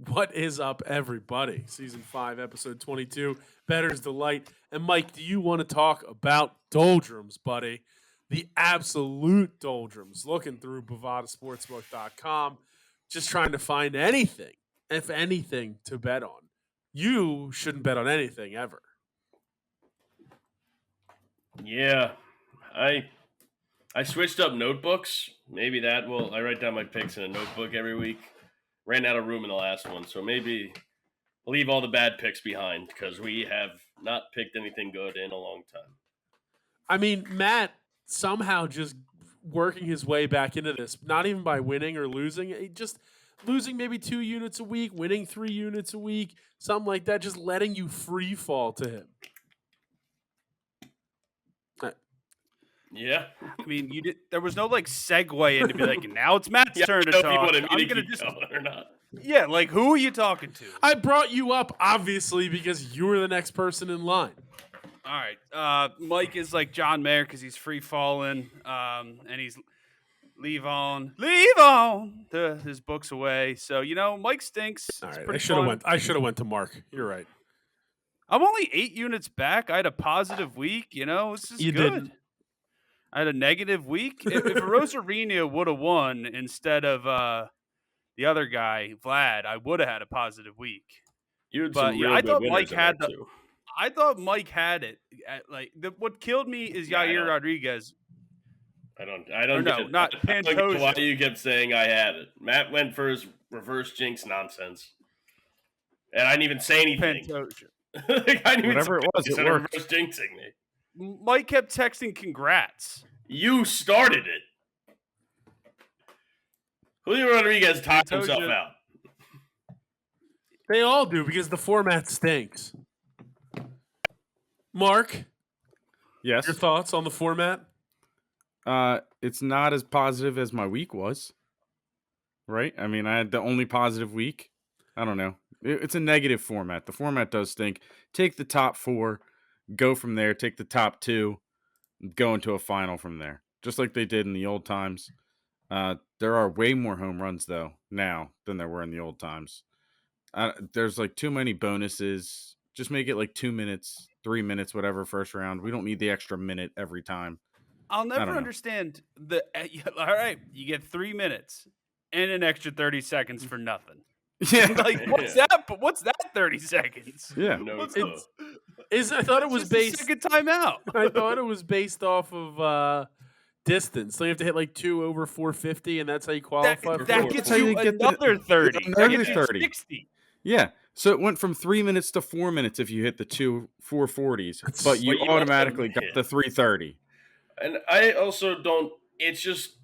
What is up, everybody? Season 5, episode 22, Bettors Delight. And Mike, do you want to talk about Doldrums, buddy? The absolute Doldrums. Looking through bovadasportsbook.com, just trying to find anything, if anything, to bet on. You shouldn't bet on anything ever. Yeah, I switched up notebooks. Maybe that will. I write down my picks in a notebook every week. Ran out of room in the last one, so maybe leave all the bad picks behind because we have not picked anything good in a long time. I mean, Matt somehow just working his way back into this, not even by winning or losing, just losing maybe 2 units a week, winning 3 units a week, something like that, just letting you free fall to him. Yeah, I mean, you did. There was no segue in to be like, now it's Matt's turn to talk. I'm gonna just or not. Yeah, who are you talking to? I brought you up obviously because you were the next person in line. All right, Mike is like John Mayer because he's free falling, and he's leave on his books away. So Mike stinks. All right, I should have went to Mark. You're right. I'm only 8 units back. I had a positive week. This is you good. Didn't. I had a negative week. If Rosarina would have won instead of the other guy, Vlad, I would have had a positive week. I thought Mike had I thought Mike had it. What killed me is Yair Rodriguez. I don't know. Not Pantoja. Why you kept saying I had it? Matt went for his reverse jinx nonsense, and I didn't even say anything. Whatever it was, it worked. Reverse jinxing me. Mike kept texting congrats. You started it. Julio Rodriguez timed himself out. They all do because the format stinks. Mark? Yes? Your thoughts on the format? It's not as positive as my week was. Right? I mean, I had the only positive week. I don't know. It's a negative format. The format does stink. Take the top 4. Go from there, take the top 2, go into a final from there, just like they did in the old times. There are way more home runs, though, now than there were in the old times. There's too many bonuses. Just make it 2 minutes, 3 minutes, whatever, first round. We don't need the extra minute every time. I'll never understand all right, you get 3 minutes and an extra 30 seconds for nothing. Yeah. What's that? But what's that 30 seconds? Yeah. I thought it was based. Second timeout. I thought it was based off of distance. So you have to hit 2 over 450, and that's how you qualify. That gets you another 30. Another 30. 60. Yeah. So it went from 3 minutes to 4 minutes if you hit the 2 440s, but you automatically got the 330. And I also don't. It's just.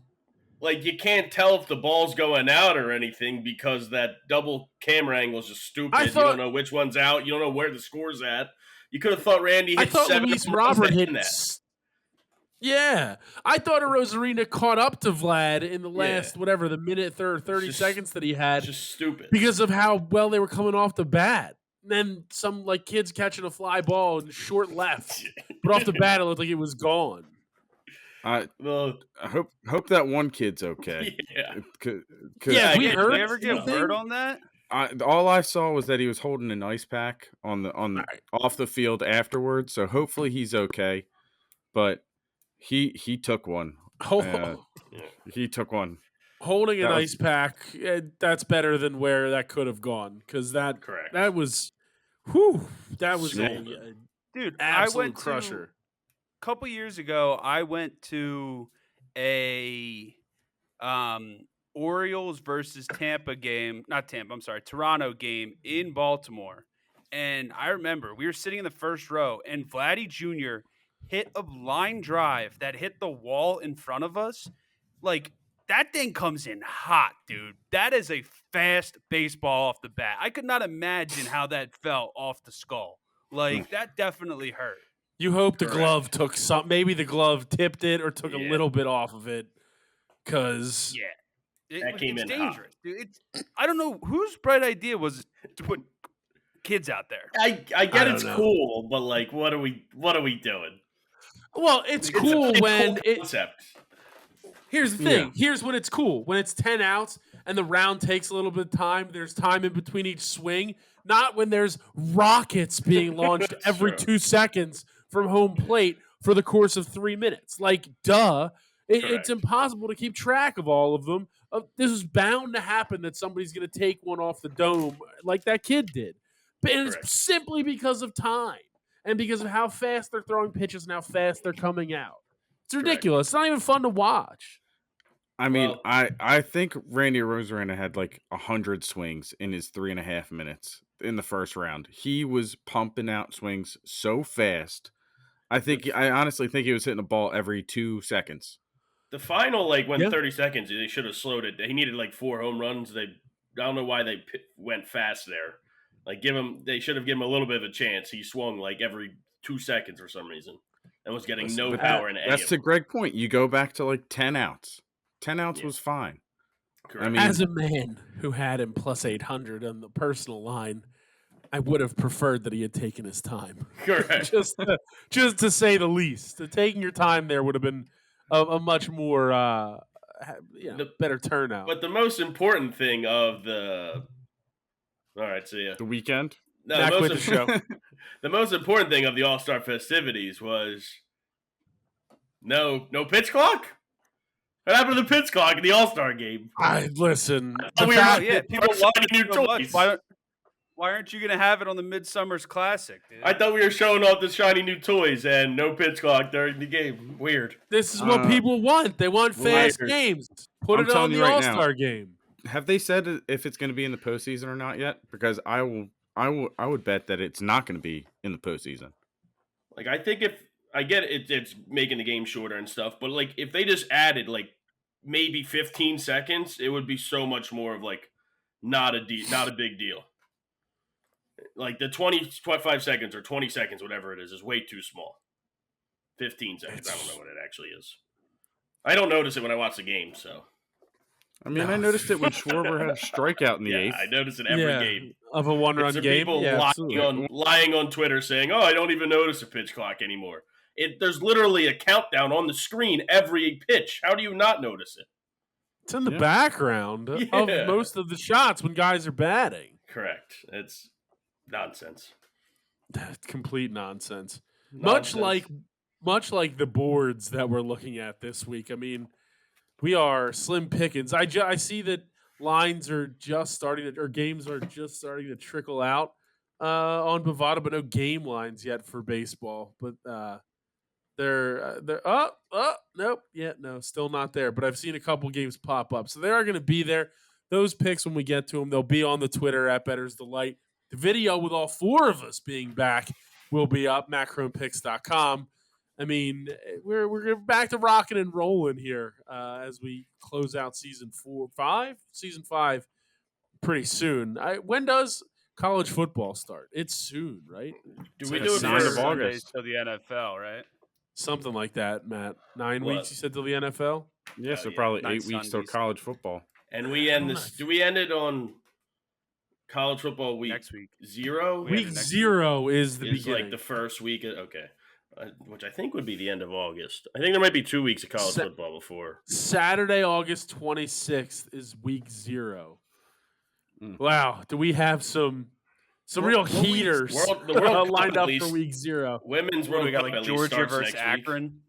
You can't tell if the ball's going out or anything because that double camera angle is just stupid. You don't know which one's out. You don't know where the score's at. You could have thought Randy hit 7. Luis Robert hit that. Yeah. I thought Rosarina caught up to Vlad in the last, the minute 30 seconds that he had. It's just stupid. Because of how well they were coming off the bat. And then some, kids catching a fly ball in short left. But off the bat, it looked like it was gone. I hope that one kid's okay. Yeah. We heard. Did you ever get word on that? All I saw was that he was holding an ice pack off the field afterwards. So hopefully he's okay. But he took one. He took one. Holding an ice pack, that's better than where that could have gone because that was, dude. I went crusher. Couple years ago, I went to a Orioles versus Toronto game in Baltimore. And I remember we were sitting in the first row and Vladdy Jr. hit a line drive that hit the wall in front of us. That thing comes in hot, dude. That is a fast baseball off the bat. I could not imagine how that felt off the skull. That definitely hurt. You hope the glove took some. Maybe the glove tipped it or took a little bit off of it, because it's dangerous, dude. I don't know whose bright idea was to put kids out there. I get it's cool, but what are we doing? Well, it's cool when concept. Here's the thing. Here's when it's cool. When it's 10 outs, and the round takes a little bit of time. There's time in between each swing, not when there's rockets being launched That's every true. 2 seconds from home plate for the course of 3 minutes. Like, duh. It's Correct. impossible to keep track of all of them. This is bound to happen that somebody's going to take one off the dome like that kid did. But it's Correct. simply because of time and because of how fast they're throwing pitches and how fast they're coming out. It's ridiculous. It's not even fun to watch. I mean, Well- I think Randy Rosarena had like 100 swings in his 3.5 minutes in the first round. He was pumping out swings so fast. I honestly think he was hitting a ball every 2 seconds. The final, like, went Yeah. 30 seconds. They should have slowed it. He needed like 4 home runs. I don't know why they went fast there. Like, they should have given him a little bit of a chance. He swung like every 2 seconds for some reason and was getting no But power in any That's of to them. Greg's point. You go back to like 10 outs. 10 outs Yeah. was fine. Correct. I mean, As a man who had him plus 800 on the personal line, I would have preferred that he had taken his time. Correct. just to say the least. Taking your time there would have been a much more better turnout. But the most important thing of the all right, see ya. the weekend. No, Back the with most the show. the most important thing of the All-Star festivities was no pitch clock. What happened to the pitch clock in the All-Star game? I listen. Oh, the we fact were- yeah, that- people First love shiny it new so much. toys. Why aren't you going to have it on the Midsummer's Classic, dude? I thought we were showing off the shiny new toys and no pitch clock during the game. Weird. this is what people want. They want fast Right. games. Put I'm it on telling the you right All now. Star game. Have they said if it's going to be in the postseason or not yet? Because I would bet that it's not going to be in the postseason. Like, I think if I get it, it's making the game shorter and stuff, but like if they just added like maybe 15 seconds, it would be so much more of like not a big deal. Like the 25 seconds or 20 seconds, whatever it is way too small. 15 seconds, I don't know what it actually is. I don't notice it when I watch the game, so. I mean, No. I noticed it when Schwarber had a strikeout in the Yeah, eighth. I notice it every game. of a one-run It's the game. people Yeah, lying absolutely. on Twitter saying, "Oh, I don't even notice a pitch clock anymore." There's literally a countdown on the screen every pitch. How do you not notice it? It's in the Yeah. background of Yeah. most of the shots when guys are batting. Correct. It's nonsense. Complete nonsense. Nonsense. Much like the boards that we're looking at this week. I mean, we are slim pickings. I see that lines are just starting to, or games are just starting to trickle out on Bovada, but no game lines yet for baseball. But they're nope, yeah, no, still not there. But I've seen a couple games pop up, so they are going to be there. Those picks, when we get to them, they'll be on the Twitter at Bettors Delight. The video with all 4 of us being back will be up, MacronePicks.com. I mean, we're back to rocking and rolling here as we close out season 5 pretty soon. When does college football start? It's soon, right? Do It's we like do a it Sunday for of Sundays till the NFL, right? Something like that, Matt. 9 What? weeks, you said, till the NFL? Yeah, so yeah, probably 8 nice weeks till Sundays. college football. And we end this. Nice. Do we end it on college football week Next week. 0? We Week have it next 0 is the Is beginning. like the first week. Okay, which I think would be the end of August. I think there might be 2 weeks of college Sa- football before. Saturday, August 26th is week 0. Mm. Wow. Do we have some real What weeks? heaters The World Cup lined at up least. for week 0? Women's What do World we got, Cup like at least Georgia starts versus next week. Akron?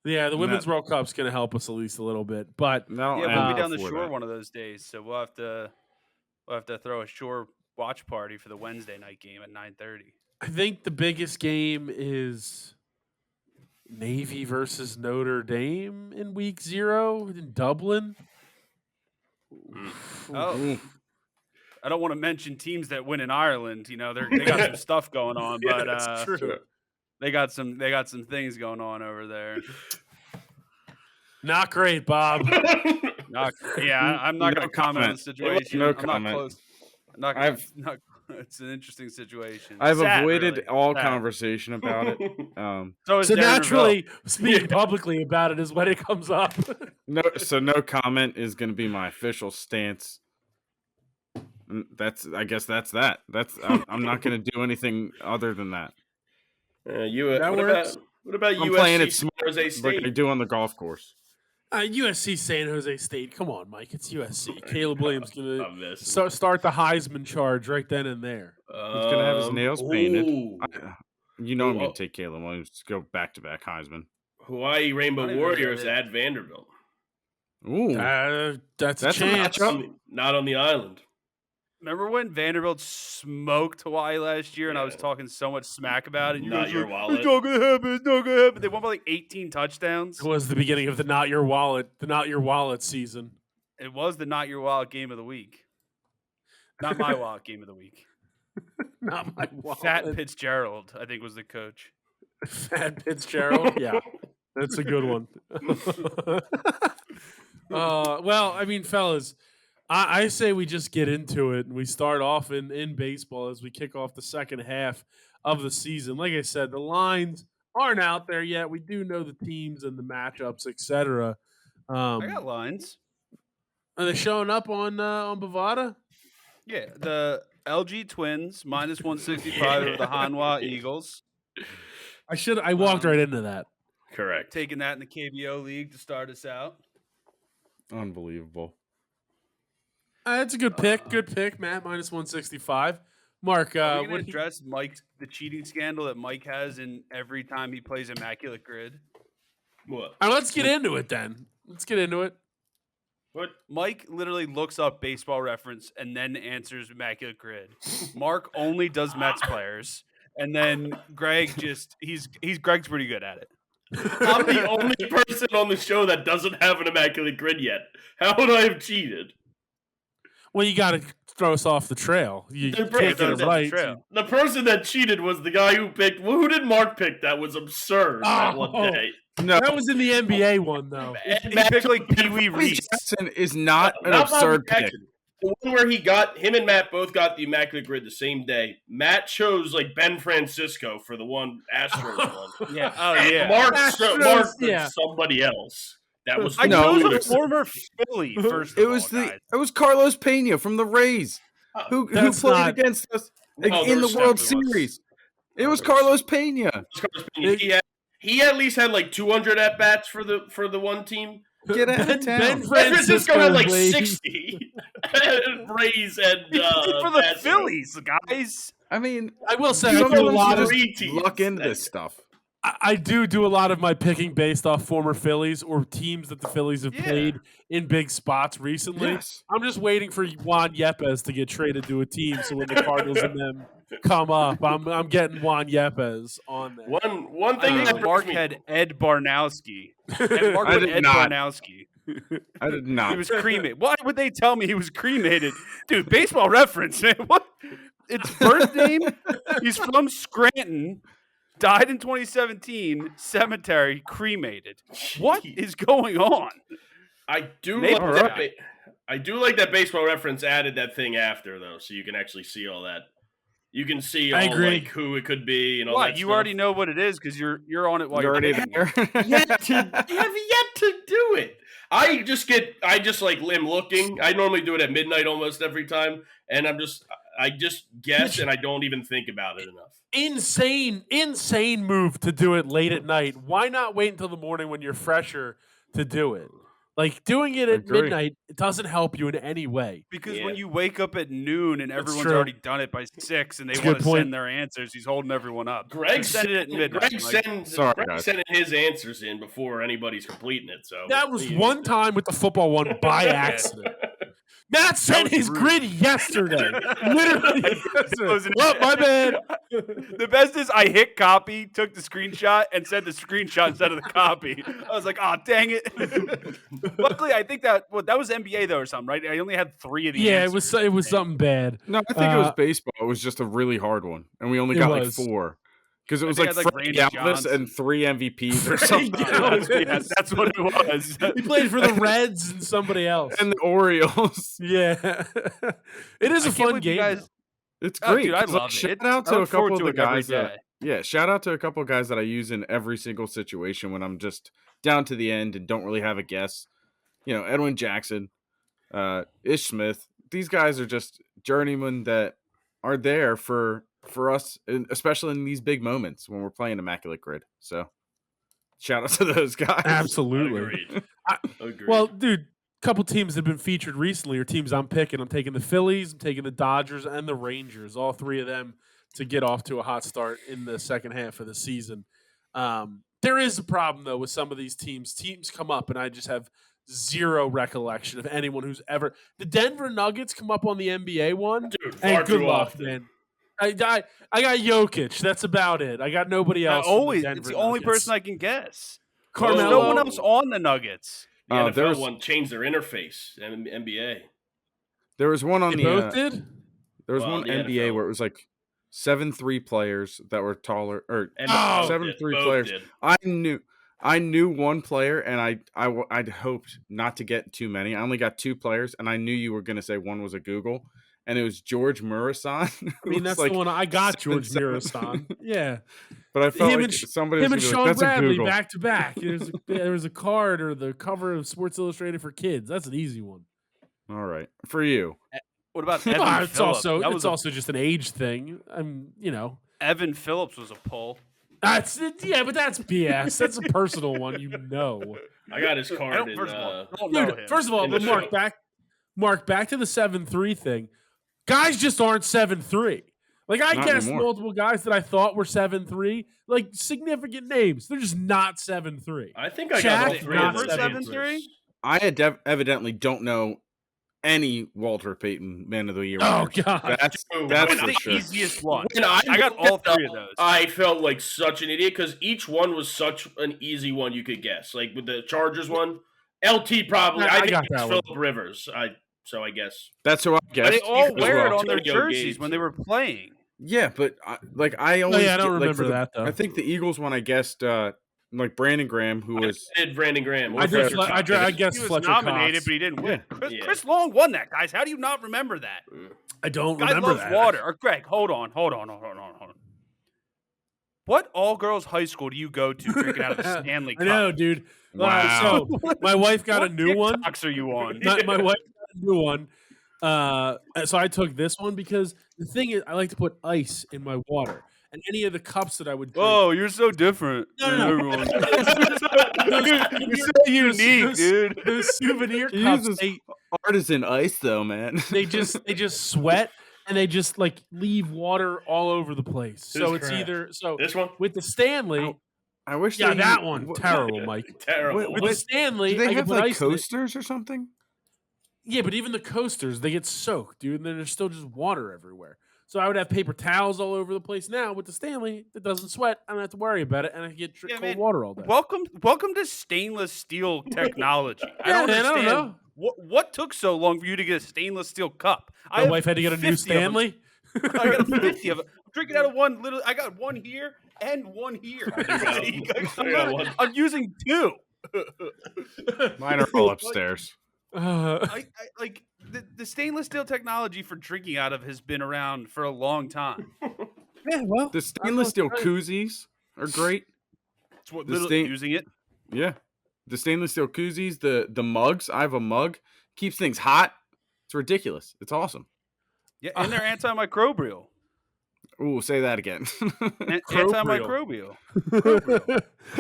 Yeah, the No. Women's World Cup's going to help us at least a little bit. But No, Yeah, we'll be and down the before shore that. one of those days, so we'll have to throw a shore watch party for the Wednesday night game at 9:30. I think the biggest game is Navy versus Notre Dame in week 0 in Dublin. Oh, Ooh. I don't want to mention teams that win in Ireland. You know, they got some stuff going on, Yeah, but that's true. they got some things going on over there. Not great, Bob. I'm not No going to comment on comment. the situation. No I'm comment. not close. I'm not. It's an interesting situation. I've Sad, avoided really. all Sad. conversation about it. So, is So Darren naturally, speaking publicly about it is when it comes up. No comment is going to be my official stance. I guess that's that. I'm not going to do anything other than that. That what works. about I'm playing it USC smart, San Jose like State? I do on the golf course. USC San Jose State. Come on, Mike. It's USC. Caleb Williams going I'm to missing. start the Heisman charge right then and there. He's going to have his nails painted. ooh. I'm going Oh. to take Caleb Williams to go back-to-back Heisman. Hawaii Rainbow I don't even know who that Warriors is. at Vanderbilt. Ooh. That's a That's a chance. matchup. Not on the island. Remember when Vanderbilt smoked Hawaii last year, and I was Yeah. talking so much smack about it? You Not guys your were, wallet. It's not gonna happen. It's not gonna happen. They won by like 18 touchdowns. It was the beginning of the Not Your Wallet season. It was the not your wallet game of the week. Not my wallet game of the week. Not my wallet. Fat Fitzgerald, I think, was the coach. Fat Fitzgerald. Yeah, that's a good one. Well, I mean, fellas, I say we just get into it and we start off in baseball as we kick off the second half of the season. Like I said, the lines aren't out there yet. We do know the teams and the matchups, etc. I got lines. Are they showing up on Bovada? Yeah, the LG Twins minus 165 of the Hanwha Eagles. I walked right into that. Correct. Taking that in the KBO League to start us out. Unbelievable. That's a good pick. Good pick, Matt. Minus 165. Mark, Are we what going to address the cheating scandal that Mike has in every time he plays Immaculate Grid? What? All right, let's get into it then. Let's get into it. What? Mike literally looks up Baseball Reference and then answers Immaculate Grid. Mark only does Mets players, and then Greg Greg's pretty good at it. I'm the only person on the show that doesn't have an Immaculate Grid yet. How would I have cheated? Well, you got to throw us off the trail. You The can't get person it that- right. trail. The person that cheated was the guy who picked. Well, who did Mark pick? That was absurd. That one Oh. day. No, That was in the NBA one, though. He picked like Pee Wee Bobby Reese. Jackson is not an Not Bobby absurd pick. Jackson. The one where him and Matt both got the Immaculate Grid the same day. Matt chose like Ben Francisco for the one Astros one. Yeah. Oh And yeah. Mark Astros, did yeah. somebody else. That was I No, chose it a was- former Philly first. It was guys. it was Carlos Pena from the Rays who That's played not- against us No, in the there World definitely was. Series. It No, was there was- Carlos Pena. He at least had like 200 at bats for the one team. Get out of Ben town. San Francisco had like Wade. 60. Rays and He played for the Astros. Phillies, guys. I mean, I will say, I some do of a them lot should of three just teams. luck into this stuff. I do a lot of my picking based off former Phillies or teams that the Phillies have Yeah. played in big spots recently. Yes. I'm just waiting for Juan Yepes to get traded to a team, so when the Cardinals and them come up, I'm getting Juan Yepes on there. One I thing that think Mark hurts me- had Ed Barnowski. And Mark I had did Ed not. Barnowski. I did not. He was cremated. Why would they tell me he was cremated? Dude, Baseball Reference, man. What? It's birth name. He's from Scranton. Died in 2017. Cemetery. Cremated. What is going on? I do Maybe- like All that. right. I do like that Baseball Reference added that thing after though, so you can actually see all that. You can see I all agree. like who it could be and all What? that. You stuff. already know what it is because you're on it while You're you're already picking. there. I have yet to do it. I just like am looking. I normally do it at midnight almost every time, and I just guess and I don't even think about it enough. Insane move to do it late at night. Why not wait until the morning when you're fresher to do it? Like doing it at Agree. midnight, it doesn't help you in any way. Because Yeah. when you wake up at noon and everyone's true. already done it by 6 and they That's a want good to point. send their answers, he's holding everyone up. Greg Just send it at midnight. Sorry, Greg guys. sending his answers in before anybody's completing it. So That was one time with the football one by accident. Matt sent was his rude. grid yesterday. Literally yesterday. was an- Well, my bad. The best is I hit copy, took the screenshot, and sent the screenshot instead of the copy. I was like, oh, dang it. Luckily, I think that was NBA, though, or something, right? I only had 3 of the Yeah, answers. it was something bad. No, I think it was Uh, baseball. It was just a really hard one, and we only It got like was. 4 because it was think like I had, like, Freddie Randy Galvis Johnson. and 3 MVPs or Freddie something, Galvis. That's what it was. He played for the Reds and somebody else. and the Orioles. Yeah, it is I a can't fun believe you game. guys- It's Oh, great. dude, I 'cause, like, love it. shout It's- out I to a look forward couple of to the it every guys that. day. Yeah, shout out to a couple of guys that I use in every single situation when I'm just down to the end and don't really have a guess. You know, Edwin Jackson, Ish Smith. These guys are just journeymen that are there for us, especially in these big moments when we're playing Immaculate Grid. So shout out to those guys. Absolutely. Agreed. I- Agreed. Well, dude, a couple teams that have been featured recently are teams I'm picking. I'm taking the Phillies, I'm taking the Dodgers, and the Rangers. All three of them to get off to a hot start in the second half of the season. There is a problem though with some of these teams. Teams come up, and I just have zero recollection of anyone who's ever. The Denver Nuggets come up on the NBA one. Dude, Hey, far good too luck, often. man. I got Jokic. That's about it. I got nobody else. It's the only person I can guess. Carmelo. There's no one else on the Nuggets. The there NFL was- one changed their interface. NBA. There was one on They the both did. there was Well, one the NBA NFL. where it was like 7-3 players that were taller, or And Oh, both 7-3 did. players. Did. I knew one player, and I'd hoped not to get too many. I only got 2 players, and I knew you were going to say one was a Google, and it was George Murasan. I mean, that's the one I got. George 7-7. Murasan. Yeah. But I felt Him like and somebody was Him and gonna be Sean like, that's a Bradley Google. back to back. There was a card or the cover of Sports Illustrated for kids. That's an easy one. All right, for you. What about Evan It's Phillips? also That it's was also just an age thing. Evan Phillips was a pull. That's but that's BS. That's a personal one, you know. I got his card in. First of all, I don't know Dude, him. first of all, In the but Mark, back to the 7-3 thing. Guys just aren't 7-3. Like I Not guessed anymore. multiple guys that I thought were 7-3, like significant names. They're just not 7-3. I think I Chad got all three of not those 7-3? answers. I evidently don't know any Walter Payton Man of the Year. Oh, winners. God. that's Dude, that's What's for the sure. easiest one? When I got all 3 of those. I felt like such an idiot because each one was such an easy one you could guess. Like with the Chargers one, LT probably. Yeah, I I think got it's that Phillip Rivers. So I guess. That's who I But guessed. they all as wear it well. on their Antonio jerseys Gates. when they were playing. Yeah, but I always I don't get, remember for the- that, though. I think the Eagles one I guessed like Brandon Graham, who was I did Brandon Graham. I did I guess He was Fletcher nominated, Cox. but he didn't win. Yeah. Chris Long won that, guys. How do you not remember that? I don't Guy remember loves that. water. Or Greg, hold on. What all-girls high school do you go to drinking out of the Stanley I Cup? know, dude. Wow. So my wife got a What new one. TikToks are you on? My wife got a new one. So I took this one because the thing is, I like to put ice in my water, and any of the cups that I would drink. Oh, you're so different. No, than no, no. everyone. You're so unique, dude. Those souvenir He cups, uses artisan ice though, man. they just sweat and they just like leave water all over the place. So This it's crap. either This one? with the Stanley. I wish. Yeah, they that one what- terrible, Mike. Terrible. Wait, With what- the Stanley, Do they I have could put like ice in it. coasters or something? Yeah, but even the coasters, they get soaked, dude, and then there's still just water everywhere. So I would have paper towels all over the place. Now with the Stanley, it doesn't sweat. I don't have to worry about it, and I get Yeah, cold man. water all day. Welcome to stainless steel technology. I Yeah, don't man, I don't understand know. what took so long for you to get a stainless steel cup. I My have wife had to get a 50 new of them. Stanley. I got 50 of them. I'm drinking out of one. I got one here and one here. I'm using 2. Mine are all upstairs. I like the stainless steel technology for drinking out of has been around for a long time. Yeah, well, The stainless steel koozies are great. It's what The little stain- using it. Yeah, the stainless steel koozies, the mugs. I have a mug. Keeps things hot. It's ridiculous. It's awesome. Yeah, and they're antimicrobial. Ooh, say that again. Antimicrobial.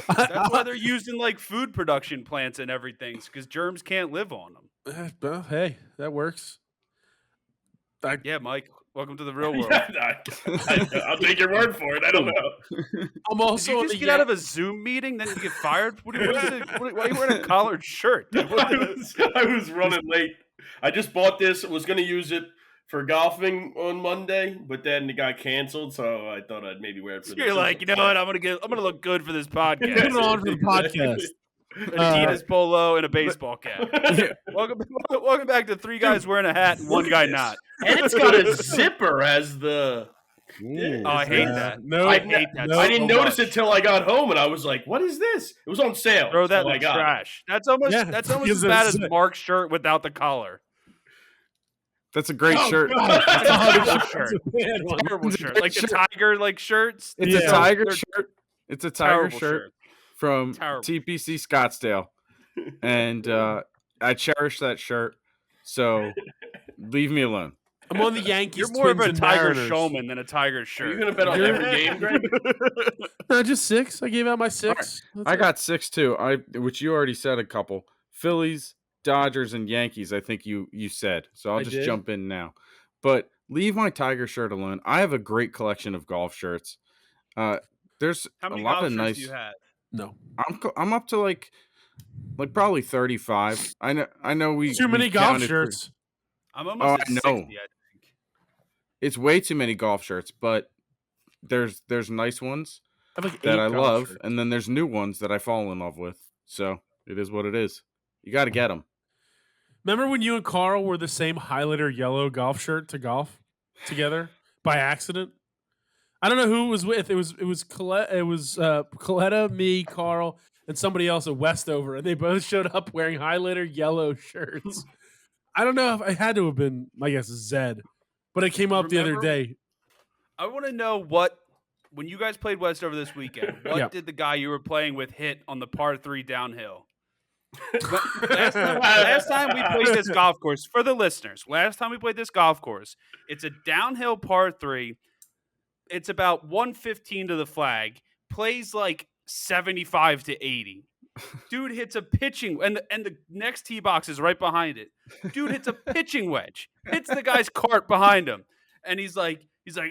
That's why they're used in like food production plants and everything, because germs can't live on them. Well, hey, that works. Yeah, Mike, welcome to the real world. I'll take your word for it. I don't know. I'm Did also you on just the get out of a Zoom meeting, then you get fired? Why are you wearing a collared shirt? Dude? I was running late. I just bought this. Was going to use it for golfing on Monday, but then it got canceled, so I thought I'd maybe wear it for You're like, you know what? I'm gonna look good for this Put it podcast. on for the podcast. An Adidas polo and a baseball cap. Welcome back to 3 guys wearing a hat and 1 guy not. And it's got a zipper as the. Oh, I hate that. No, I hate that. no, I didn't so notice much. it till I got home, and I was like, "What is this?" It was on sale. Throw that so in I the got it. trash. That's almost Yeah, as because bad as it's- Mark's shirt without the collar. That's a great Oh, shirt. God. That's a terrible shirt. That's a bad one. Terrible It's a shirt. great Like the shirt. tiger like shirts. It's Yeah. a tiger They're shirt. It's a tiger terrible shirt shirt. from Terrible. TPC Scottsdale, and I cherish that shirt. So leave me alone. I'm on the Yankees, You're more of Twins, a and Tiger Mariners. showman than a Tiger Are shirt. you going to bet on every game, Greg? No, just 6. I gave out my 6. That's I it. got 6 too. Which you already said a couple. Phillies, Dodgers, and Yankees. I think you said. So I'll I just did? jump in now. But leave my Tiger shirt alone. I have a great collection of golf shirts. There's How a many lot golf of shirts nice. do you have? No. I'm up to like probably 35. I know we Too many we've golf counted shirts. I'm almost at I 60, know. I think. It's way too many golf shirts, but there's nice ones I have like 8 that I golf love, shirts. and then there's new ones that I fall in love with. So it is what it is. You got to get them. Remember when you and Carl wore the same highlighter yellow golf shirt to golf together by accident? I don't know who it was with. It was Coletta, me, Carl, and somebody else at Westover, and they both showed up wearing highlighter yellow shirts. I don't know if I had to have been, my guess is Zed, but it came up the other Remember- day. I want to know when you guys played Westover this weekend, what Yeah. did the guy you were playing with hit on the par 3 downhill? Last time we played this golf course, for the listeners, it's a downhill par 3. It's about 115 to the flag, plays like 75 to 80. Dude hits a pitching, and the next tee box is right behind it. Dude hits a pitching wedge, hits the guy's cart behind him, and he's like,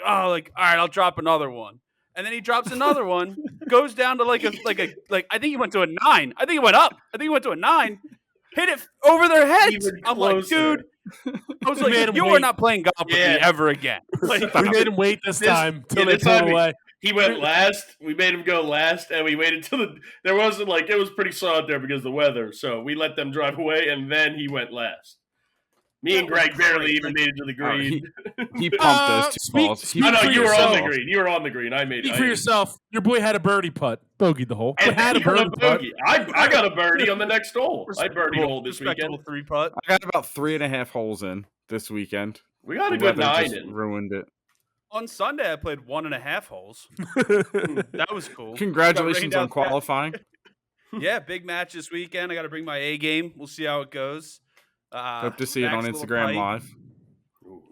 oh, like, all right, I'll drop another one. And then he drops another one, goes down to like I think he went to a 9. I think he went up. I think he went to a 9. Hit it over their heads. Even I'm like, closer. dude. I was We made like, him you are wait. not playing golf with me Yeah. ever again. Like, We made him wait this time till they this pulled time away. He went last. We made him go last, and we waited till there wasn't like it was pretty solid there because of the weather. So we let them drive away, and then he went last. Me and That was Greg barely great. even made it to the green. He pumped those 2 speak- balls. He speak No, no, for you were yourself. on the green. You were on the green. I made Speak it. for yourself. Your boy had a birdie putt. Bogeyed the hole. And Had a he got birdie putt. bogey. I got a birdie on the next hole. I birdie hole this Respectable weekend. 3-putt. I got about 3.5 holes in this weekend. We got a The good weather 9 just in. ruined it. On Sunday, I played 1.5 holes. That was cool. Congratulations Got on rained out qualifying. Yeah, big match this weekend. I got to bring my A game. We'll see how it goes. Hope to see it on Max little Instagram pipe. Live.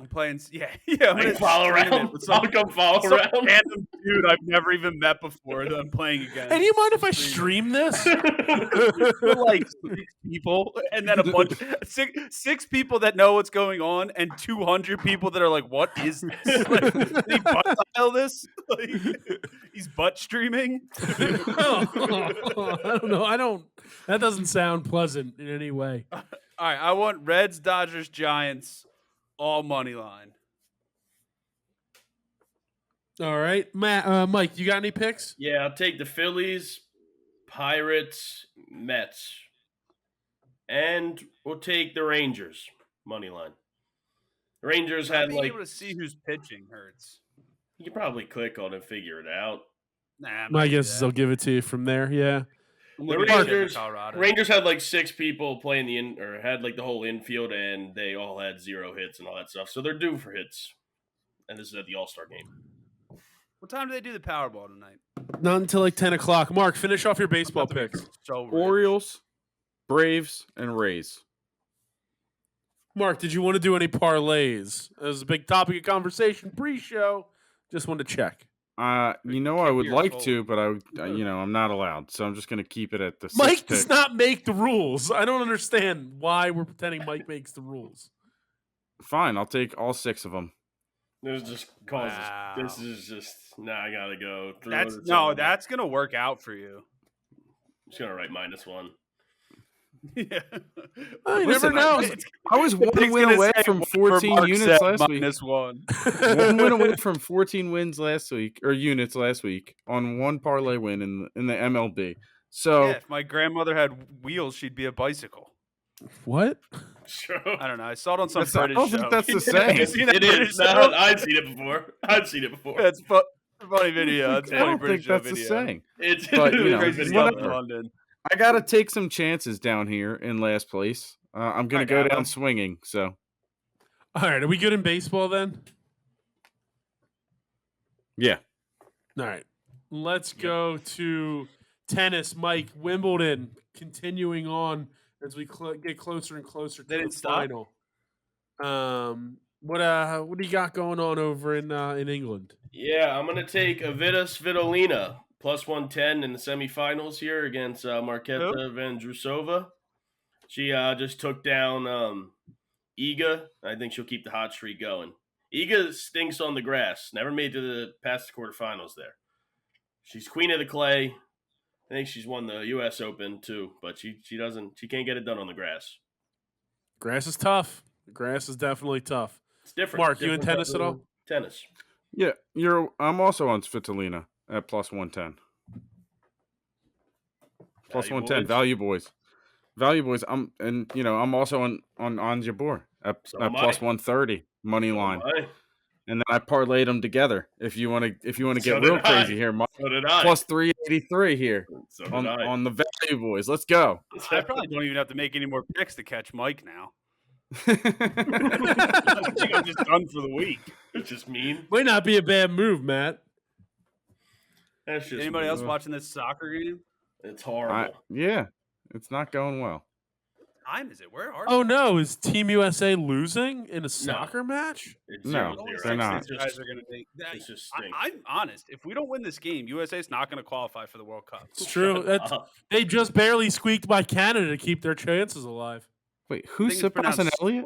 I'm playing. Yeah. I I'm can gonna follow stream it around. with I'll come follow some around. random dude I've never even met before that I'm playing against. Hey, do you mind if I stream this? For like 6 people, and then a bunch, six people that know what's going on, and 200 people that are like, "What is this? Like, did he butt dial this? Like, he's butt streaming." I don't know. That doesn't sound pleasant in any way. All right, I want Reds, Dodgers, Giants, all money line. All right, Mike, you got any picks? Yeah, I'll take the Phillies, Pirates, Mets, and we'll take the Rangers money line. The Rangers Not had being like able to see who's pitching hurts. you can probably click on it and figure it out. Nah, I'm not My gonna do guess is that. I'll give it to you from there. Yeah. I'm The looking at shit in Rangers, Colorado. Rangers had like 6 people playing or had like the whole infield, and they all had 0 hits and all that stuff. So they're due for hits. And this is at the All-Star game. What time do they do the Powerball tonight? Not until like 10 o'clock. Mark, finish off your baseball About to be picks. So rich. Orioles, Braves, and Rays. Mark, did you want to do any parlays? That was a big topic of conversation pre-show. Just wanted to check. I would Years like old. to, but I'm not allowed. So I'm just going to keep it at the 6 Mike picks. does not make the rules. I don't understand why we're pretending Mike makes the rules. Fine, I'll take all 6 of them. This just causes. Wow. This is just. I gotta go. That's gonna work out for you. I'm just gonna write -1. Yeah. Oh, you Listen, never know. I was one win away from 14 units last week. -1. One win away from 14 wins last week, or units last week, on one parlay win in the MLB. So Yeah, if my grandmother had wheels, she'd be a bicycle. What? Sure. I don't know. I saw it on some That's not- I British don't show. think that's the You same. seen that It British is. show? No, I've seen it before. I've seen it before. That's funny video. That's I funny don't British think that's show the video. same. It's But, you know, Crazy it's stuff in whatever. London. I got to take some chances down here in last place. I'm going I to go got down 'em. swinging. So, All right. Are we good in baseball then? yeah. All right. Let's go to tennis. Mike, Wimbledon continuing on as we get closer and closer to They the didn't stop? final. What do you got going on over in England? Yeah, I'm gonna take Avita Svitolina plus 110 in the semifinals here against Marketa Vandrusova. She just took down Iga. I think she'll keep the hot streak going. Iga stinks on the grass. Never made to past the quarterfinals there. She's queen of the clay. I think she's won the U.S. Open too, but she can't get it done on the grass. Grass is tough. The grass is definitely tough. It's different. Mark, It's you in different tennis at all? Tennis. Yeah, I'm also on Svitolina at plus 110. Plus 110. Value boys. I'm also on Jabor at plus 130 money line. And then I parlayed them together. If you want to get real crazy here, Mike, so did I. Plus 383 here on the value boys. Let's go. I probably don't even have to make any more picks to catch Mike now. I think I'm just done for the week. It's just mean. Might not be a bad move, Matt. That's just anybody else watching this soccer game? It's horrible. It's not going well. What time is it? Where are? Oh no, is Team USA losing in a soccer match? No, they're not. It's just I'm honest. If we don't win this game, USA is not going to qualify for the World Cup. It's true. They just barely squeaked by Canada to keep their chances alive. Wait, who's Sebastian Elliott?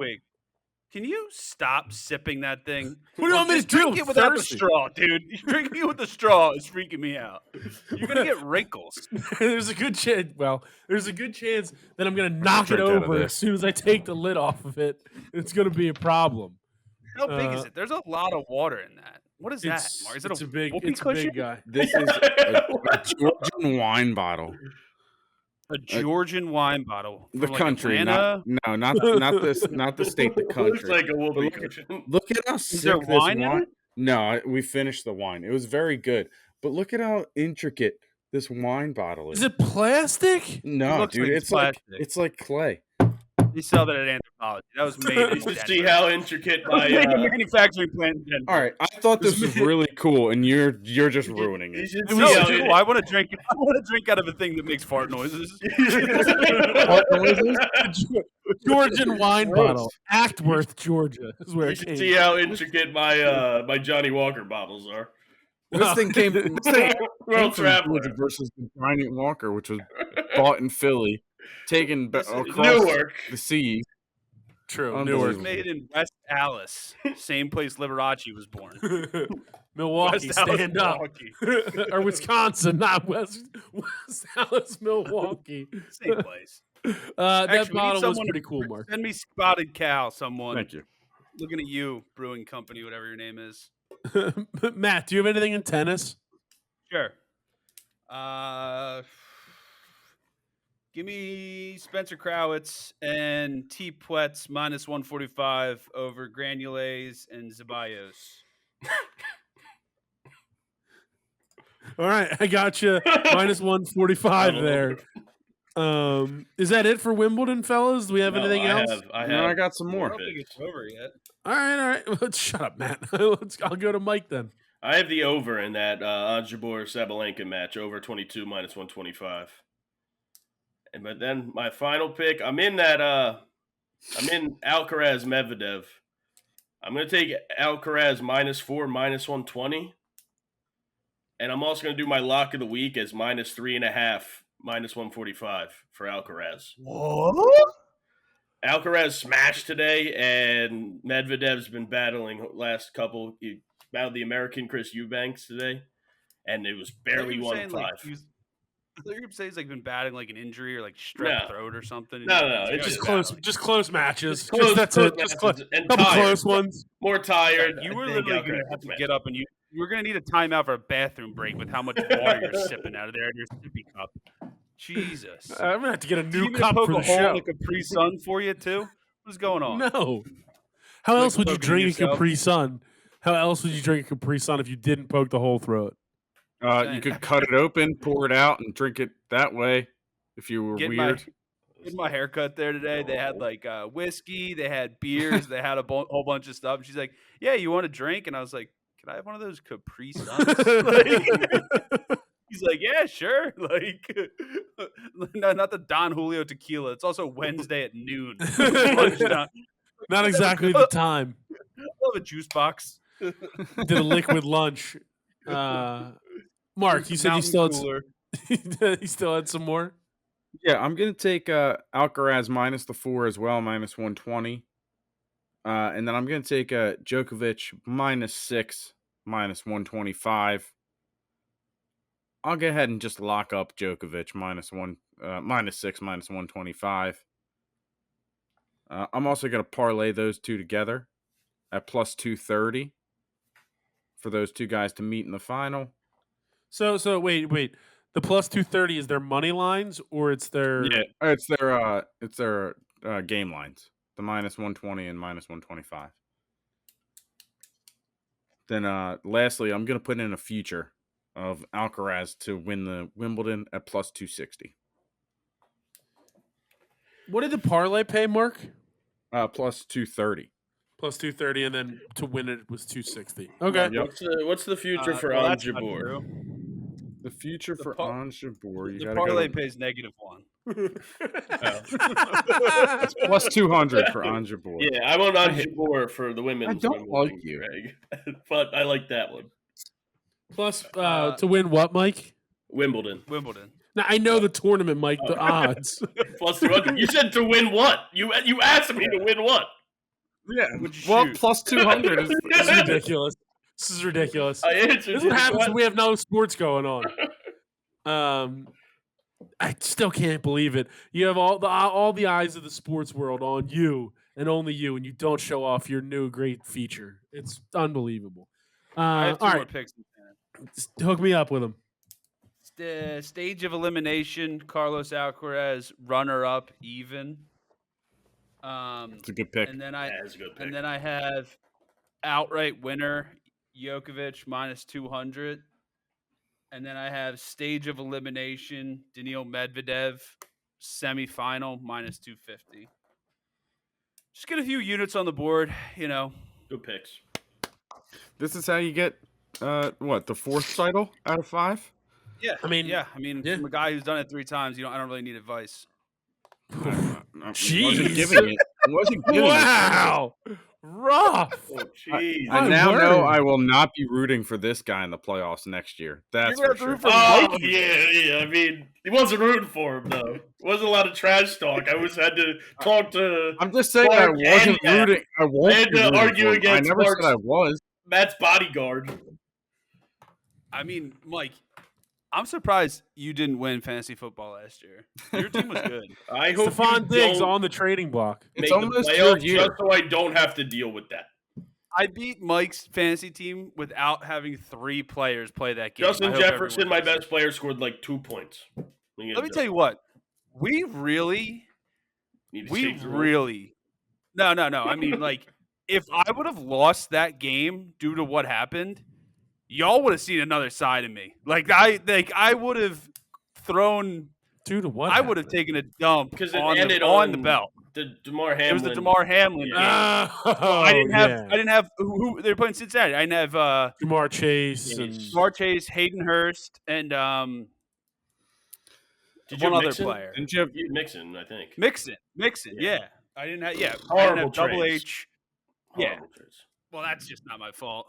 Can you stop sipping that thing? What do you want me to do? Drink it without the straw, dude. Drinking it with the straw is freaking me out. You're gonna get wrinkles. There's a good chance. Well, there's a good chance that I'm gonna knock it over as soon as I take the lid off of it. It's gonna be a problem. How big is it? There's a lot of water in that. What is that, Mark? Is it a big guy. This is a Georgian wine bottle. A Georgian wine bottle. The country, not the state. The country. Looks like a whoopee cushion. Look at how sick this wine. No, we finished the wine. It was very good, but look at how intricate this wine bottle is. Is it plastic? No, dude, it's like clay. You sell that at Anthropology. That was made in to see how intricate my manufacturing plant. All right, I thought this was really cool, and you're just ruining it. Cool. I want to drink. I want to drink out of a thing that makes fart noises. Georgian wine bottle, Actworth, Georgia, is where you should see how intricate my Johnny Walker bottles are. This thing came from Georgia versus the Giant Walker, which was bought in Philly. Taken across Newark. the seas. True. Newark. It was made in West Allis, same place Liberace was born. Milwaukee, stand up. Or Wisconsin, not West Allis, Milwaukee. Same place. That bottle was pretty cool, Mark. Send me Spotted Cow, someone. Thank you. Looking at you, brewing company, whatever your name is. Matt, do you have anything in tennis? Sure. Give me Spencer Crowitz and T. Pwetz minus 145 over Granules and Zeballos. All right, I got you. minus 145 there. Is that it for Wimbledon, fellas? Do we have anything else? I got some more. I don't think it's over yet. All right. Let's shut up, Matt. I'll go to Mike then. I have the over in that Anjabor Sabalenka match, over 22 minus 125. But then my final pick, I'm in Alcaraz Medvedev. I'm going to take Alcaraz -4, minus 120. And I'm also going to do my lock of the week as -3.5, minus 145 for Alcaraz. What? Alcaraz smashed today, and Medvedev's been battling last couple. He battled the American Chris Eubanks today, and it was barely 1-5. I thought you were saying he's been batting like an injury or like strep throat or something. No, it's just close matches. That's it. Just close, and couple tired. close ones. More tired. You were literally going to have to get up and you were going to need a timeout for a bathroom break with how much water you're sipping out of there in your sippy cup. Jesus. I'm going to have to get a new you cup poke for the a hole show. in a Capri Sun for you too? What's going on? No. How else would you drink a Capri Sun? How else would you drink a Capri Sun if you didn't poke the hole through it? You could cut it open, pour it out, and drink it that way if you were weird. Getting my haircut there today, they had like whiskey, they had beers, they had a whole bunch of stuff. And she's like, "Yeah, you want a drink?" And I was like, "Can I have one of those Capri Suns?" He's like, "Yeah, sure." Like, not the Don Julio tequila. It's also Wednesday at noon. Not exactly the time. still have a juice box. Did a liquid lunch. Mark, you said you Mountain still cooler. had, you still had some more? Yeah, I'm gonna take Alcaraz minus the 4 as well, minus 120. And then I'm gonna take Djokovic minus 6, minus 125. I'll go ahead and just lock up Djokovic minus 6, minus 125. I'm also gonna parlay those two together at plus 230 for those two guys to meet in the final. So wait. The plus 230 is their money lines or it's their Yeah, it's their game lines. The minus 120 and minus 125. Then lastly, I'm going to put in a future of Alcaraz to win the Wimbledon at plus 260. What did the parlay pay, Mark? Plus 230. Plus 230, and then to win it was 260. Okay. Yep. What's the future for Well, Ange that's not Jabeur? true. The future The for par- Ange Jabeur, you The got to parlay go pays -1. plus 200 for Ange Jabeur. Yeah, I want Ange Jabeur for the women's. I don't Wimbledon, like you. Greg. But I like that one. Plus to win what, Mike? Wimbledon. Now I know the tournament, Mike. The odds. Plus 200. You said to win what? You asked me to win what? Yeah, Would you well, shoot? plus 200 is This is ridiculous. This is ridiculous. I answered. This is what happens when we have no sports going on. I still can't believe it. You have all the eyes of the sports world on you and only you, and you don't show off your new great feature. It's unbelievable. I have 2 all more right, picks. hook me up with them. The stage of elimination, Carlos Alcaraz, runner-up, even. it's a good pick. And then I That is a good pick. and then I have outright winner, Djokovic minus 200. And then I have stage of elimination, Daniil Medvedev, semifinal minus 250. Just get a few units on the board, you know. Good picks. This is how you get the 4th title out of 5? Yeah, I mean, yeah. yeah. From a guy who's done it 3 times, I don't really need advice. Wasn't giving it. Wasn't giving Wow, rough. Oh, jeez. I My now know word. I will not be rooting for this guy in the playoffs next year. That's You're for gonna have sure. to root for Oh, Mikey. yeah. I mean, he wasn't rooting for him, though. It wasn't a lot of trash talk. I had to talk to I'm just saying I Mark wasn't and rooting. I won't had be to rooting argue for him. I against never Mark's- said I was. Matt's bodyguard. I mean, Mike, I'm surprised you didn't win fantasy football last year. Your team was good. I hope Stephon you Diggs don't on the trading block. It's make the almost playoffs your year. just so I don't have to deal with that. I beat Mike's fantasy team without having 3 players play that game. Justin I hope Jefferson, everyone my knows. best player, scored like 2 points. Let me tell you what. We really No. No. I mean, like, if I would have lost that game due to what happened, y'all would have seen another side of me. I would have thrown. Dude, what? I would have taken a dump Because it on ended on the belt. The DeMar Hamlin. It was the DeMar Hamlin game. Oh, I didn't have. yeah. I didn't have who they were playing Cincinnati. I didn't have Jamar Chase and Jamar Chase, Hayden Hurst, and Did you one have other Mixon? player. Didn't you have Mixon, I think. Mixon. Yeah. Yeah. I didn't have. Yeah. I didn't Horrible have Double trades. H. Yeah. Horrible trades. Well, that's just not my fault.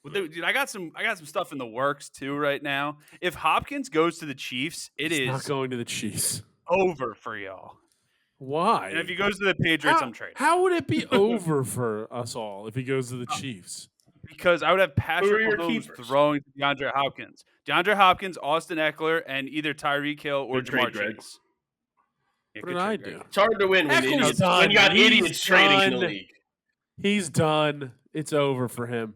Well, dude, I got some stuff in the works too right now. If Hopkins goes to the Chiefs, it's not is going to the Chiefs. over for y'all. Why? And if he goes to the Patriots, I'm trading. How would it be over for us all if he goes to the Chiefs? Because I would have Who are Patrick your Mahomes keepers? throwing to DeAndre Hopkins. DeAndre Hopkins, Austin Eckler, and either Tyreek Hill or Good trade, Jamar Greg. Chase. Yeah, What good did I trade, Greg. do? It's hard to win when, Eckler's idiots, done. when you got He's idiots trading in the done. league. He's done. It's over for him.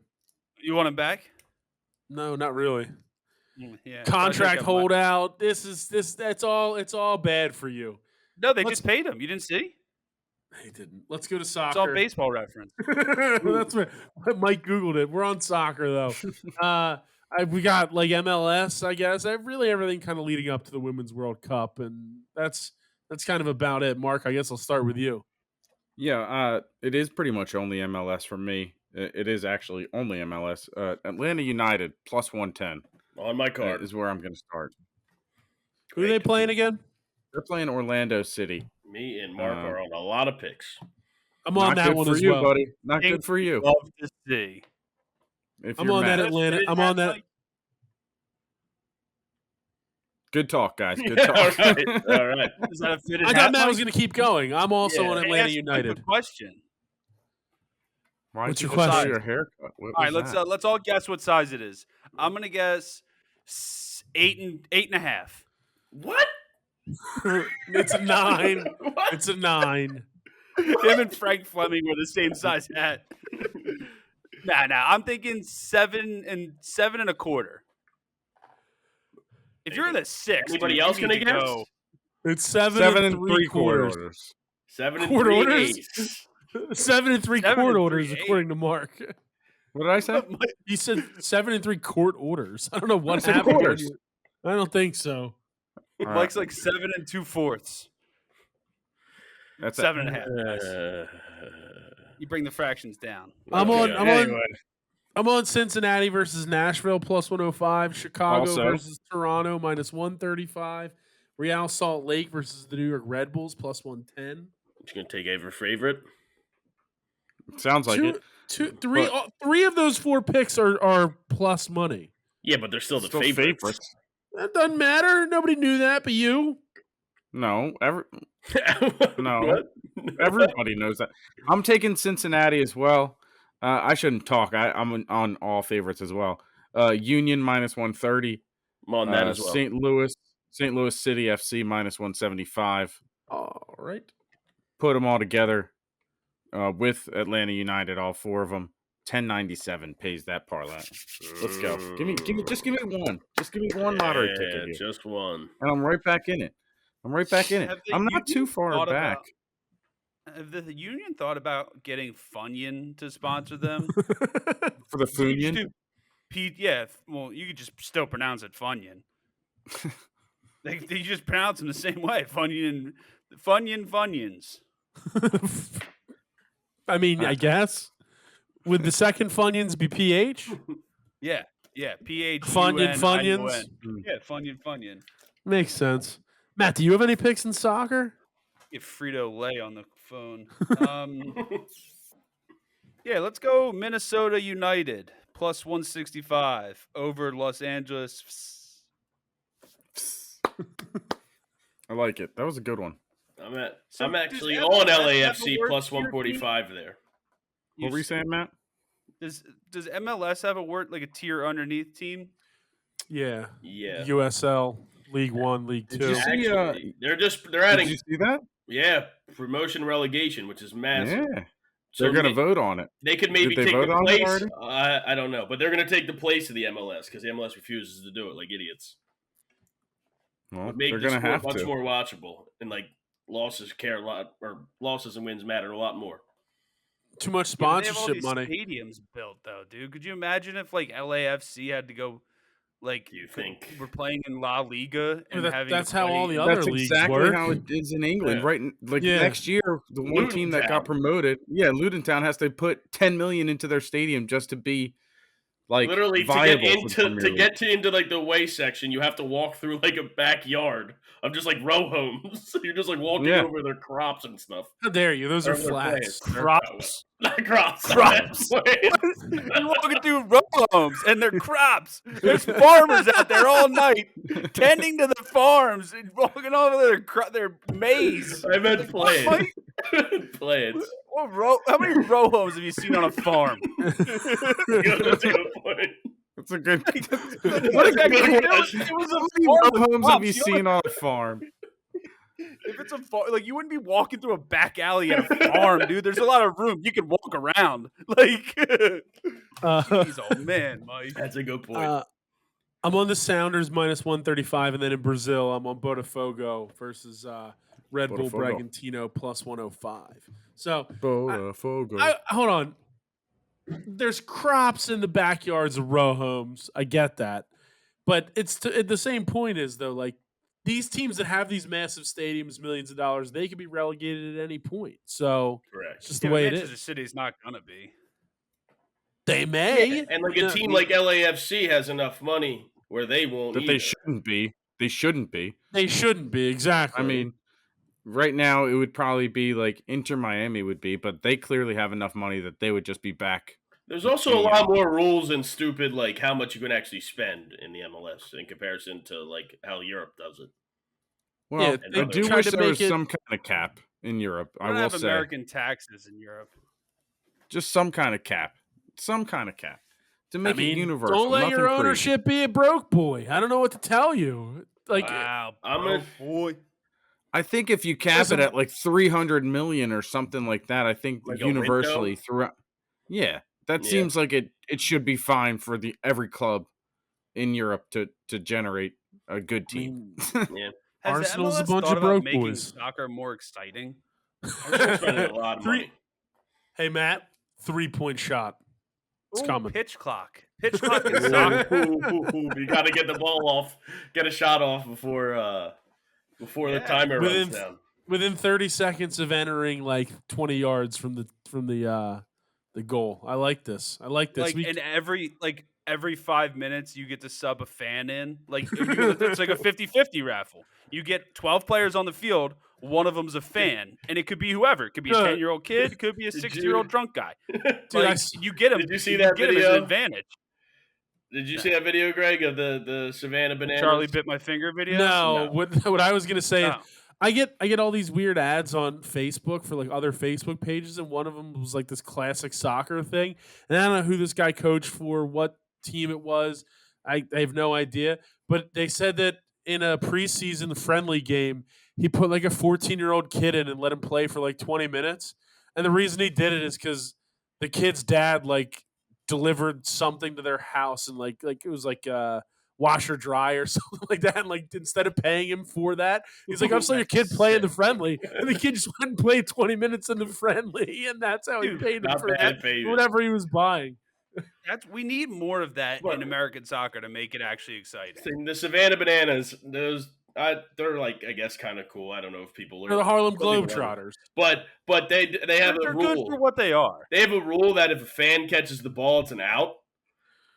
You want him back? No, not really. Yeah. Contract I think I might- holdout. That's all. It's all bad for you. No, they Let's- just paid him. You didn't see? He didn't. Let's go to It's soccer. on Baseball Reference. That's what Mike Googled it. We're on soccer though. We got like MLS, I guess. Really everything kind of leading up to the Women's World Cup, and that's kind of about it. Mark, I guess I'll start with you. Yeah, it is pretty much only MLS for me. It is actually only MLS. Atlanta United plus 110 On my card. is where I'm going to start. Who are they playing again? They're playing Orlando City. Me and Mark are on a lot of picks. I'm on Not that good one for as you, well. buddy. Not good for you. Love to see. If I'm you're on that mad. Atlanta. I'm on that. Good talk, guys. Good Yeah, talk. all right. Is that a fitted I hat, thought Matt was Mike? going to keep going. I'm also Yeah. on Hey, Atlanta ask Mike a United. question. Why What's did your you show question? your haircut? What All right, was that? let's all guess what size it is. I'm gonna guess 8.5. What? It's a 9. What? It's a 9. Him and Frank Fleming were the same size hat. Nah. I'm thinking 7.25. If you're in the 6, Anybody dude, else you gonna need to guess? go. It's 7 7 and 3 quarters. orders. 7 and Quarter 3 orders? eighths. 7 and 3 7 court and orders, 3/8. according to Mark. What did I say? You said 7 and 3 court orders. I don't know what I said happened. quarters. I don't think so. Mike's like 7 2/4. That's 7.5. Guys. Uh, You bring the fractions down. I'm okay. on. I'm on Cincinnati versus Nashville plus 105. Chicago Also. versus Toronto minus 135. Real Salt Lake versus the New York Red Bulls plus 110. Just gonna take every favorite. Sounds like it. Three of those 4 picks are plus money. Yeah, but they're still the Still favorites. That doesn't matter. Nobody knew that, but you. No, No. What? everybody knows that. I'm taking Cincinnati as well. I shouldn't talk. I'm on all favorites as well. Union minus 130. I'm on that as well. St. Louis City FC minus 175. All right. Put them all together with Atlanta United, all 4 of them. 1097 pays that parlay. Let's go. Just give me one. Just give me one lottery ticket here. Just one. And I'm right back in it. Have the I'm not too Union far thought back. Have the Union thought about getting Funyun to sponsor them? For the You just Funyun? do yeah, well, you could just still pronounce it Funyun. They just pronounce them the same way. Funyuns. I mean, I guess. Would the second Funyuns be PH? Yeah, PH. Funyuns? Yeah, Funyun. Makes sense. Matt, do you have any picks in soccer? Get Frito Lay on the phone. Yeah, let's go Minnesota United plus 165 over Los Angeles. I like it. That was a good one. So I'm does actually MLS on have a LAFC word plus for your 145 there. What were you saying, Matt? Does MLS have a word like a tier underneath team? Yeah. Yeah. USL, League 1, League 2. Did you see, Actually, they're Did adding you see that? promotion relegation, which is massive. Yeah. So They're going to vote on it. They could maybe they take vote the on it place. already? I don't know, but they're going to take the place of the MLS because the MLS refuses to do it like idiots. Well, But make they're the going to sport have much to. more watchable, and like losses care a lot, or losses and wins matter a lot more. Too much Yeah, they have all sponsorship these money. stadiums built though, dude. Could you imagine if like LAFC had to go, like, Do you think? we're playing in La Liga and having that's to how play all the other That's leagues exactly work. how it is in England, Yeah. right? Yeah. Next year, the one team that got Lutontown. promoted, Luton Town has to put 10 million into their stadium just to be like Literally viable to get into like the away section, you have to walk through like a backyard of just like row homes. You're just like walking Yeah. over their crops and stuff. How dare you? Those are Wherever they're flats. playing. crops. Not crops. Crops. You're walking through row homes and they're crops. There's farmers out there all night tending to the farms and walking over their maize. I meant play What? it. Play it. How many row homes have you seen on a farm? That's a good point. That's a good. What a good question. It was How a many farm with homes have you crops. You know seen on a farm? If it's a farm, like, you wouldn't be walking through a back alley at a farm, dude. There's a lot of room. You can walk around. Like, jeez, oh man, Mike. That's a good point. I'm on the Sounders minus 135, and then in Brazil, I'm on Botafogo versus Red Bull Botafogo. Bragantino plus 105. So, Botafogo. hold on. There's crops in the backyards of row homes. I get that. But it's the same point is, though, like, these teams that have these massive stadiums, millions of dollars, they could be relegated at any point. So, Correct. it's just the way it Manchester is. City's not gonna be. They may. And like a team like LAFC has enough money where they won't That either. they shouldn't be. They shouldn't be. They shouldn't be, exactly. I mean, right now it would probably be like Inter Miami would be, but they clearly have enough money that they would just be back. There's also a lot more rules and stupid, like how much you can actually spend in the MLS in comparison to like how Europe does it. Well, Yeah, I they do tried wish to there make was it- some kind of cap in Europe. We I don't will have say, American taxes in Europe. just some kind of cap, to make it universal. Don't let nothing your crazy. ownership be a broke boy. I don't know what to tell you. Like, Wow, boy. I think if you cap Listen- it at like 300 million or something like that, I think Like a universally window? throughout. Yeah, that Yeah. seems like it should be fine for every club in Europe to generate a good I team. mean, Yeah. Has Arsenal's the a MLS bunch thought of about broke making boys. soccer more exciting? Arsenal's spending a lot of money. Hey, Matt, 3-point shot. It's Ooh, coming. pitch clock. Pitch clock in soccer. You got to get the ball off, get a shot off before the timer runs down. Within 30 seconds of entering like 20 yards from the goal. I like this. Like We- and every 5 minutes you get to sub a fan in. Like it's like a 50-50 raffle. You get 12 players on the field, one of them's a fan, and it could be whoever. It could be a 10-year-old kid, it could be a 60-year-old drunk guy. Dude, Like, you get him. Did you see you that get him as video? an advantage. Did you see that video, Greg, of the Savannah Bananas? Charlie bit my finger video. No, what I was gonna say is Oh. I get all these weird ads on Facebook for like other Facebook pages, and one of them was like this classic soccer thing, and I don't know who this guy coached for, what team it was. I have no idea, but they said that in a preseason friendly game, he put like a 14-year-old kid in and let him play for like 20 minutes, and the reason he did it is because the kid's dad like delivered something to their house, and like it was like washer dry or something like that. And like instead of paying him for that, he's like, "I'll just let your kid play in the friendly," and the kid just went and played 20 minutes in the friendly, and that's how he paid him Not for bad payment. whatever he was buying. We need more of that What? in American soccer to make it actually exciting. The Savannah Bananas, they're like, I guess, kind of cool. I don't know if people They're the Harlem some people are. Globetrotters. But they have a They're good rule. for what they are. They have a rule that if a fan catches the ball, it's an out.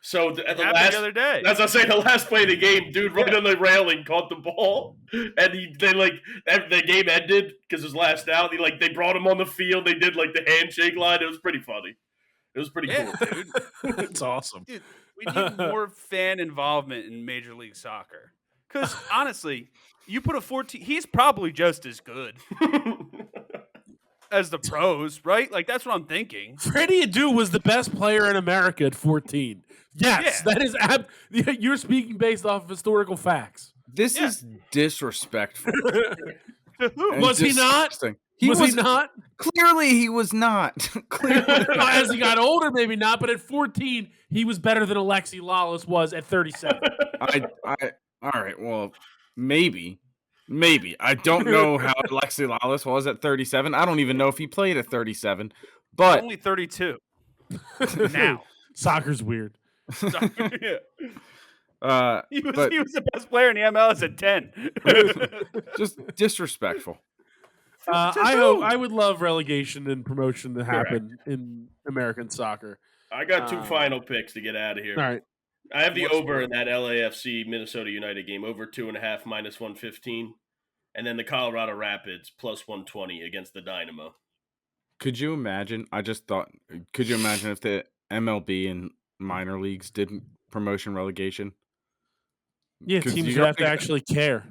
So at It the happened last, the other day. as I say, the last play of the game, dude right on the railing caught the ball, and the game ended because it was last out. They brought him on the field. They did like the handshake line. It was pretty funny. It was pretty Yeah, cool. dude. That's awesome. Dude, we need more fan involvement in Major League Soccer. Because honestly, you put a 14, he's probably just as good as the pros, right? Like that's what I'm thinking. Freddie Adu was the best player in America at 14. Yes, Yeah. that is. You're speaking based off of historical facts. This Yeah. is disrespectful. To who? and Was he not? disgusting. Was he not? Clearly, he was not. Clearly. As he got older, maybe not, but at 14, he was better than Alexi Lawless was at 37. All right. Well, maybe. I don't know how Alexi Lawless was at 37. I don't even know if he played at 37. But Only 32 now. Soccer's weird. Yeah. He was but the best player in the MLS at 10. just disrespectful. I would love relegation and promotion to happen in American soccer. I got two final picks to get out of here. All right. I have the What's over one? in that LAFC Minnesota United game, over 2.5 minus 115, and then the Colorado Rapids plus 120 against the Dynamo. Could you imagine? Could you imagine if the MLB and minor leagues didn't promotion relegation? Yeah, 'Cause teams you have got- to actually care.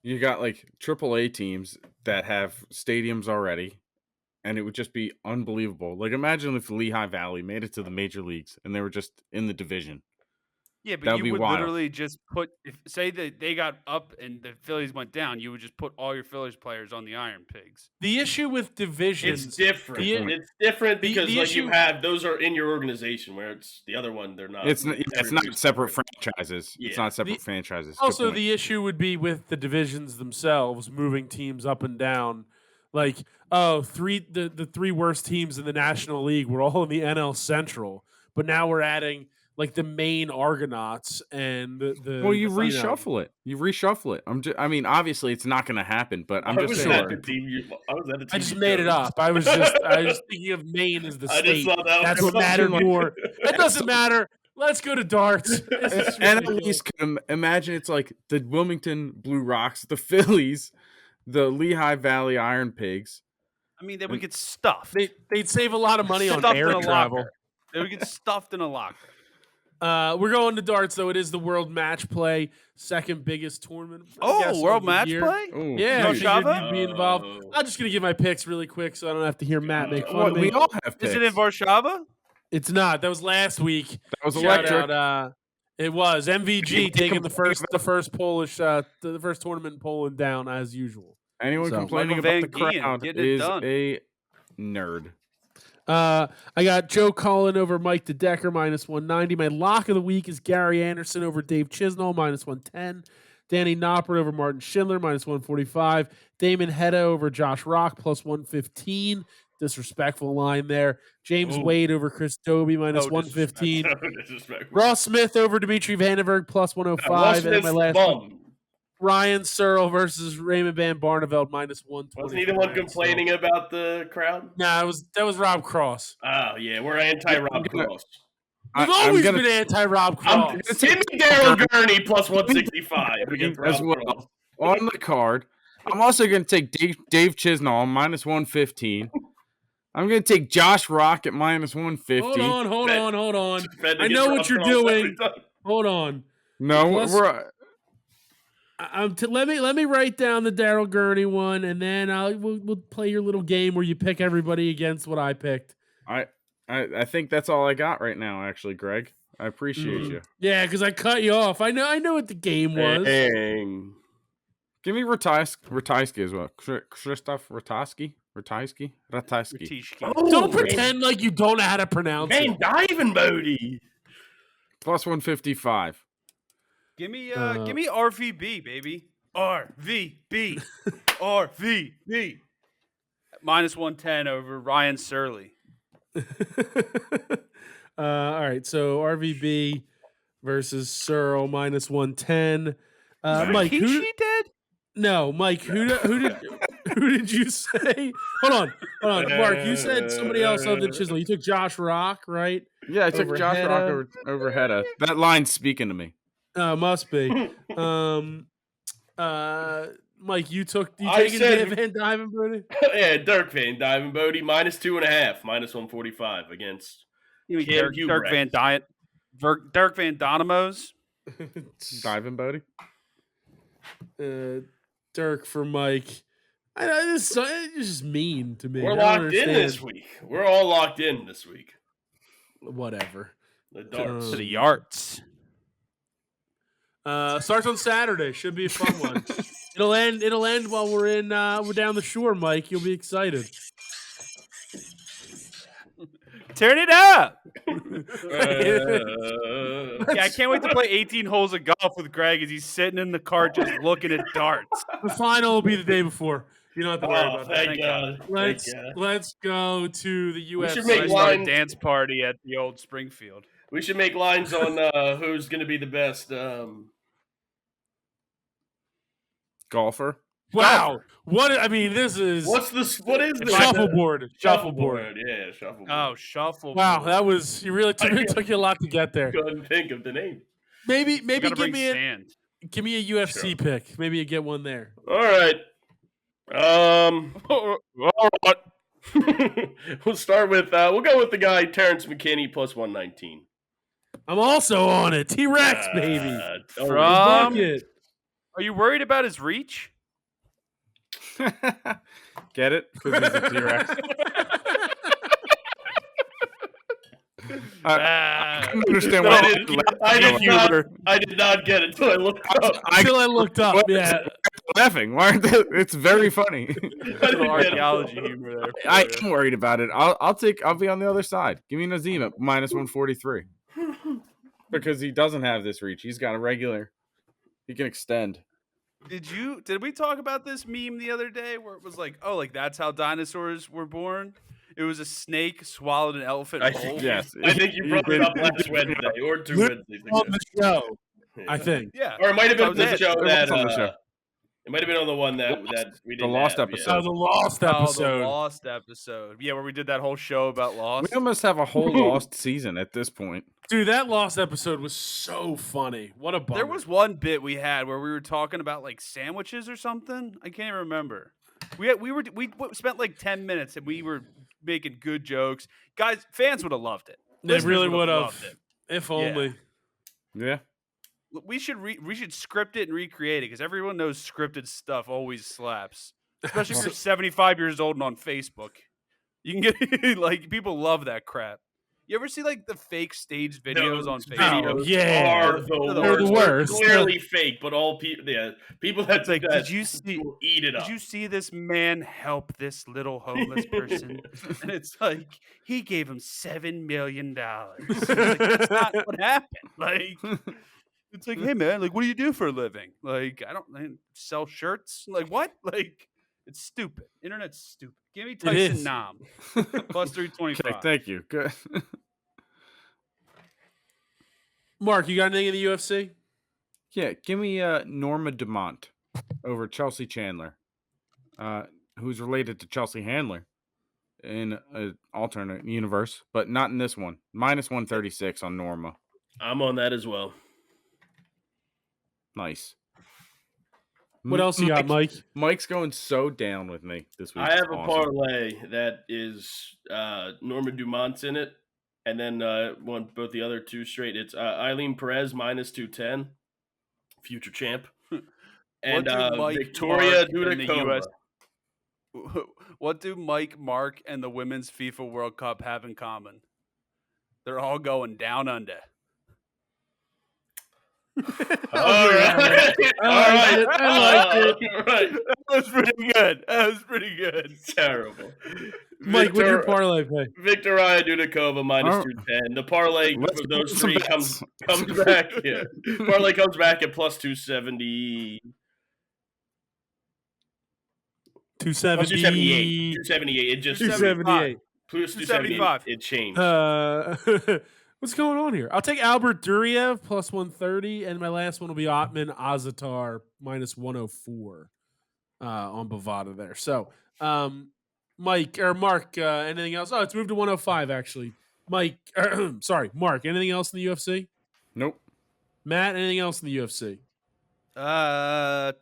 You got like AAA teams that have stadiums already, and it would just be unbelievable. Like imagine if Lehigh Valley made it to the major leagues and they were just in the division. Yeah, but That would you be would wild. literally just say that they got up and the Phillies went down, you would just put all your Phillies players on the Iron Pigs. The issue with divisions, It's different. The- It's different the because like you issue- have those are in your organization, where it's the other one they're not. It's Every not team's separate separate. franchises. It's Yeah. not separate The- franchises. Good also point. the issue would be with the divisions themselves moving teams up and down. Like, the three worst teams in the National League were all in the NL Central, but now we're adding like the main Argonauts and the. Well, you know, reshuffle it. You reshuffle it. I mean, obviously, it's not going to happen. But I'm I just was saying. at the TV. I was at the TV I just made it show. up. I was just thinking of Maine as the I just state. thought that was That's what something mattered like- more. That doesn't matter. Let's go to darts. This is And at ridiculous. least imagine it's like the Wilmington Blue Rocks, the Phillies, the Lehigh Valley Iron Pigs. I mean, they would get stuffed. They'd save a lot of money on Stuffed air in a travel. locker. They would get stuffed in a locker. We're going to darts, though. It is the World Matchplay, second biggest tournament. Oh, of World the year. Matchplay? Ooh, Yeah, huge. I figured Warsaw? you'd be involved. I'm just going to give my picks really quick so I don't have to hear Matt make fun What, of me. we all have picks. Is it in Warsaw? It's not. That was last week. That was Shout electric. out, it was MVG taking the first Polish, the first tournament in Poland down as usual. Anyone So, complaining Michael about the Van Gien crowd getting it is done. a nerd. I got Joe Cullen over Mike DeDecker -190. My lock of the week is Gary Anderson over Dave Chisnall -110. Danny Noppert over Martin Schindler -145. Damon Hedda over Josh Rock +115. Disrespectful line there. James Wade over Chris Dobie -115. So disrespectful. Ross Smith over Dimitri Vandenberg +105. And then my last one, Ryan Searle versus Raymond Van Barneveld -120. Wasn't he the one complaining about the crowd? Nah, that was Rob Cross. Oh yeah, we're anti-Rob Cross. We've I'm always gonna- been anti-Rob Cross. Give me Daryl Gurney +165 against As Rob well. Cross. On the card, I'm also going to take Dave Chisnall -115. I'm going to take Josh Rock at -150. Hold on. Defend I against know Rob what you're Cross every doing. time. Hold on. No, Plus- we're Let me write down the Daryl Gurney one, and then we'll play your little game where you pick everybody against what I picked. I think that's all I got right now. Actually, Greg, I appreciate you. Yeah, because I cut you off. I know what the game was. Dang. Give me Ratajski as well. Krzysztof Ratajski. Tishki. Don't pretend like you don't know how to pronounce Van it. Dyvenbode. +155. Give me RVB, baby. RVB. RVB. -110 over Ryan Surley. All right, so RVB versus Searle -110. Mike, who? dead? No, Mike. Who did you say? Hold on, Mark. You said somebody else other than Chisholm. You took Josh Rock, right? Yeah, I took Over Josh Hedda. Rock over Hedda. That line's speaking to me. Must be. Mike, you I taking said- Van Dyvenbode? Yeah, Dirk Van Dyvenbode -2.5, -145 against You mean Cam Dirk Van Donamos? Diving, buddy. Dirk for Mike. It's just mean to me. We're I don't locked in understand. this week. We're all locked in this week. Whatever. The darts. To the yards. Starts on Saturday. Should be a fun one. It'll end while we're down the shore, Mike. You'll be excited. Turn it up. Uh, Yeah, I can't wait to play 18 holes of golf with Greg as he's sitting in the car just looking at darts. The final will be the day before. You don't have to worry oh, about that. thank God. Let's Thank God. let's go to the UFC. should make I start a line- dance party at the old Springfield. We should make lines on who's going to be the best. Golfer. Wow. This is What is the shuffleboard. Shuffleboard. Yeah, shuffleboard. Oh, shuffle. Wow, that was you really took you a lot to get there. Couldn't think of the name. Maybe Gotta give bring me sand. give me a UFC pick. Maybe you get one there. All right. All right. We'll start with we'll go with the guy Terrence McKinney +119. I'm also on it. T-Rex, baby. Oh, From- Bucket. Are you worried about his reach? Get it? Because he's a T-Rex. I understand why. I did not get it until I looked up. Until I looked up. Yeah. laughing. Why aren't they? It's very funny. I didn't Little get it. archaeology humor there. I am worried about it. I'll be on the other side. Give me Nazim at -143. Because he doesn't have this reach. He's got a regular. He can extend. Did we talk about this meme the other day where it was like, oh, like that's how dinosaurs were born? It was a snake swallowed an elephant I whole. think- Yes. I think you brought it up last Wednesday or 2 Wednesdays ago. On the show, I think. Yeah. Or it might have been That was the it. show It was that on the show. It might have been on the one that we didn't lost have, episode. Oh, the lost Oh, episode. the Lost episode. Yeah, where we did that whole show about Lost. We almost have a whole lost season at this point. Dude, that lost episode was so funny. What a bummer. There was one bit we had where we were talking about like sandwiches or something. I can't even remember. We spent like 10 minutes and we were making good jokes. Guys, fans would have loved it. They Listeners really would would have have. loved it. If only. Yeah. We should script it and recreate it because everyone knows scripted stuff always slaps, especially if you're 75 years old and on Facebook. You can get like people love that crap. You ever see like the fake staged videos on Facebook? Oh, yeah. Are They're the worst. worst. Clearly fake, but all people, people that Like, do that did you see? will eat it Did up. you see this man help this little homeless person? And it's like he gave him $7 million. Like, that's not what happened. Like, it's like, hey man, like, what do you do for a living? Like, I sell shirts. Like, what? Like, it's stupid. Internet's stupid. Give me Tyson is. Nam plus 325. Okay, thank you. Good. Mark, you got anything in the UFC? Yeah, give me Norma Dumont over Chelsea Chandler, who's related to Chelsea Handler in an alternate universe, but not in this one. Minus 136 on Norma. I'm on that as well. Nice. What else you got, Mike? Mike's going so down with me this week. I have It's a awesome. parlay that is Norma Dumont's in it, and then both the other two straight. It's Eileen Perez minus 210, future champ, and do Mike, Victoria Mark, and the Dudakova. What do Mike, Mark, and the Women's FIFA World Cup have in common? They're all going down under. All right. I liked it. All right. That was pretty good. That was pretty good. Terrible. Mike, what's your parlay pay? Victoria Dudakova minus Oh. 210. The parlay Let's for those put some three bets. comes back. Yeah. Parlay comes back at plus 270. 270. 278. It just 278. plus 275. 275. It changed. What's going on here? I'll take Albert Duriev plus 130, and my last one will be Otman Azatar minus 104 on Bovada there. So, Mike or Mark, anything else? Oh, it's moved to 105 actually. Mike, sorry, Mark. Anything else in the UFC? Nope. Matt, anything else in the UFC?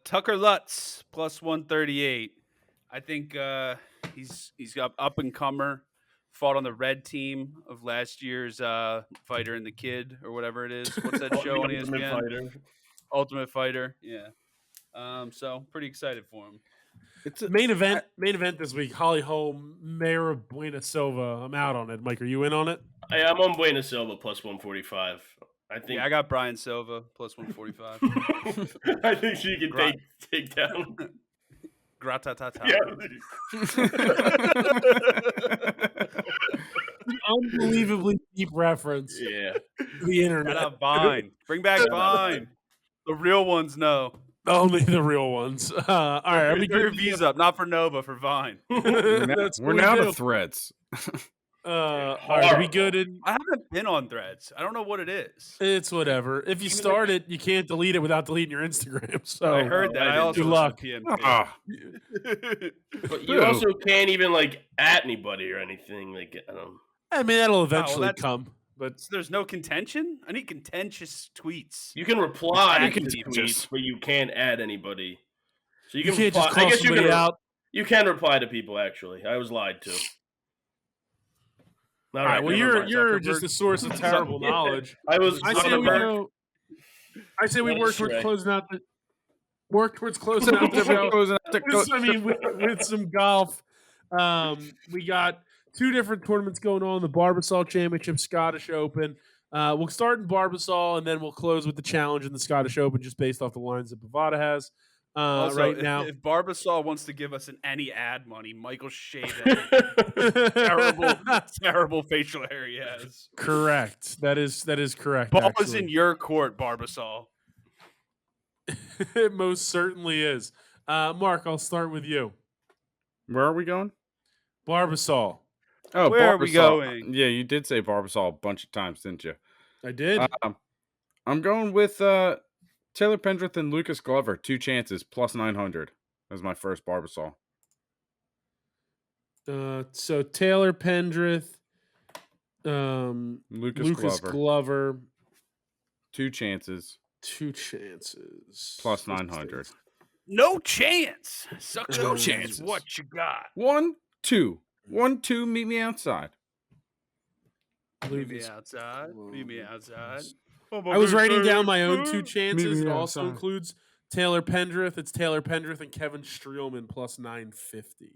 Tucker Lutz plus 138. I think he's got up and comer. Fought on the red team of last year's Fighter and the Kid or whatever it is. What's that show on Ultimate ESPN? Fighter. Ultimate Fighter. Yeah. So pretty excited for him. It's a, Main event this week. Holly Holm, Mayor of Buena Silva. I'm out on it. Mike, are you in on it? I'm on Buena Silva plus 145. I think. Yeah, I got Brian Silva plus 145. I think she can take down. Gratatata. Unbelievably deep reference Yeah. to the internet. Shout out Vine. Bring back Vine. The real ones know. Only the real ones. All right, are we Put your good? visa up, not for Nova, for Vine. That's we're what we now do. to threads. All right, are we good? I haven't been on Threads. I don't know what it is. It's whatever. If you start it, you can't delete it without deleting your Instagram. So I heard that. I also Good listen luck. to PNP. Ah, But you also can't even at anybody or anything. I don't. I mean, that'll eventually that's- come. But So there's no contention? I need contentious tweets. You can reply You to can tweets, just- but you can't add anybody. So you can't just reply- call I guess somebody you can, out. You can reply to people. Actually, I was lied to. All right. Well, never you're mind. just a source of terrible knowledge. I was. I say we Zuckerberg. go. I say we Let it work towards stray. closing out the. Work towards closing out the show. I mean, with some golf, we got 2 different tournaments going on: the Barbasol Championship, Scottish Open. We'll start in Barbasol, and then we'll close with the Challenge in the Scottish Open, just based off the lines that Bovada has Also, right now. if Barbasol wants to give us any ad money, Michael shave that terrible facial hair he has. Correct. That is correct. Ball is actually. in your court, Barbasol. It most certainly is. Mark, I'll start with you. Where are we going? Barbasol. Oh, Where are we Barbasol. going? Yeah, you did say Barbasol a bunch of times, didn't you? I did. I'm going with Taylor Pendrith and Lucas Glover, 2 chances, plus 900. That was my first Barbasol. So Taylor Pendrith, Lucas Lucas Glover. Glover, 2 chances, 2 chances. plus 900. No chance. Suck No no chances. chance. What you got? 1, 2. 1, 2, meet me outside. Meet me Lucas outside. Meet me outside. I was writing down my own 2 chances. me It also outside. includes Taylor Pendrith. It's Taylor Pendrith and Kevin Streelman plus 950.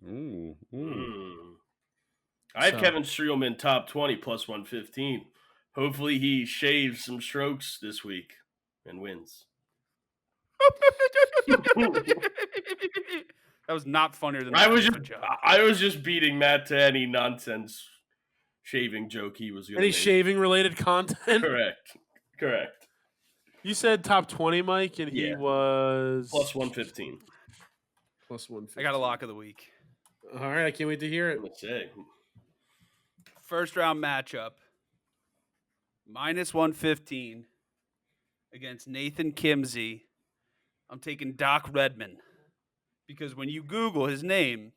I have So- Kevin Streelman top 20 plus 115. Hopefully he shaves some strokes this week and wins. That was not funnier than I the was FIFA just joke. I was just beating Matt to any nonsense shaving joke he was going to Any make. shaving related content? Correct. You said top 20, Mike, and he Yeah. was Plus 115. plus 150. I got a lock of the week. All right, I can't wait to hear it. I'm going to say. First round matchup. Minus 115 against Nathan Kimsey. I'm taking Doc Redman. Because when you Google his name,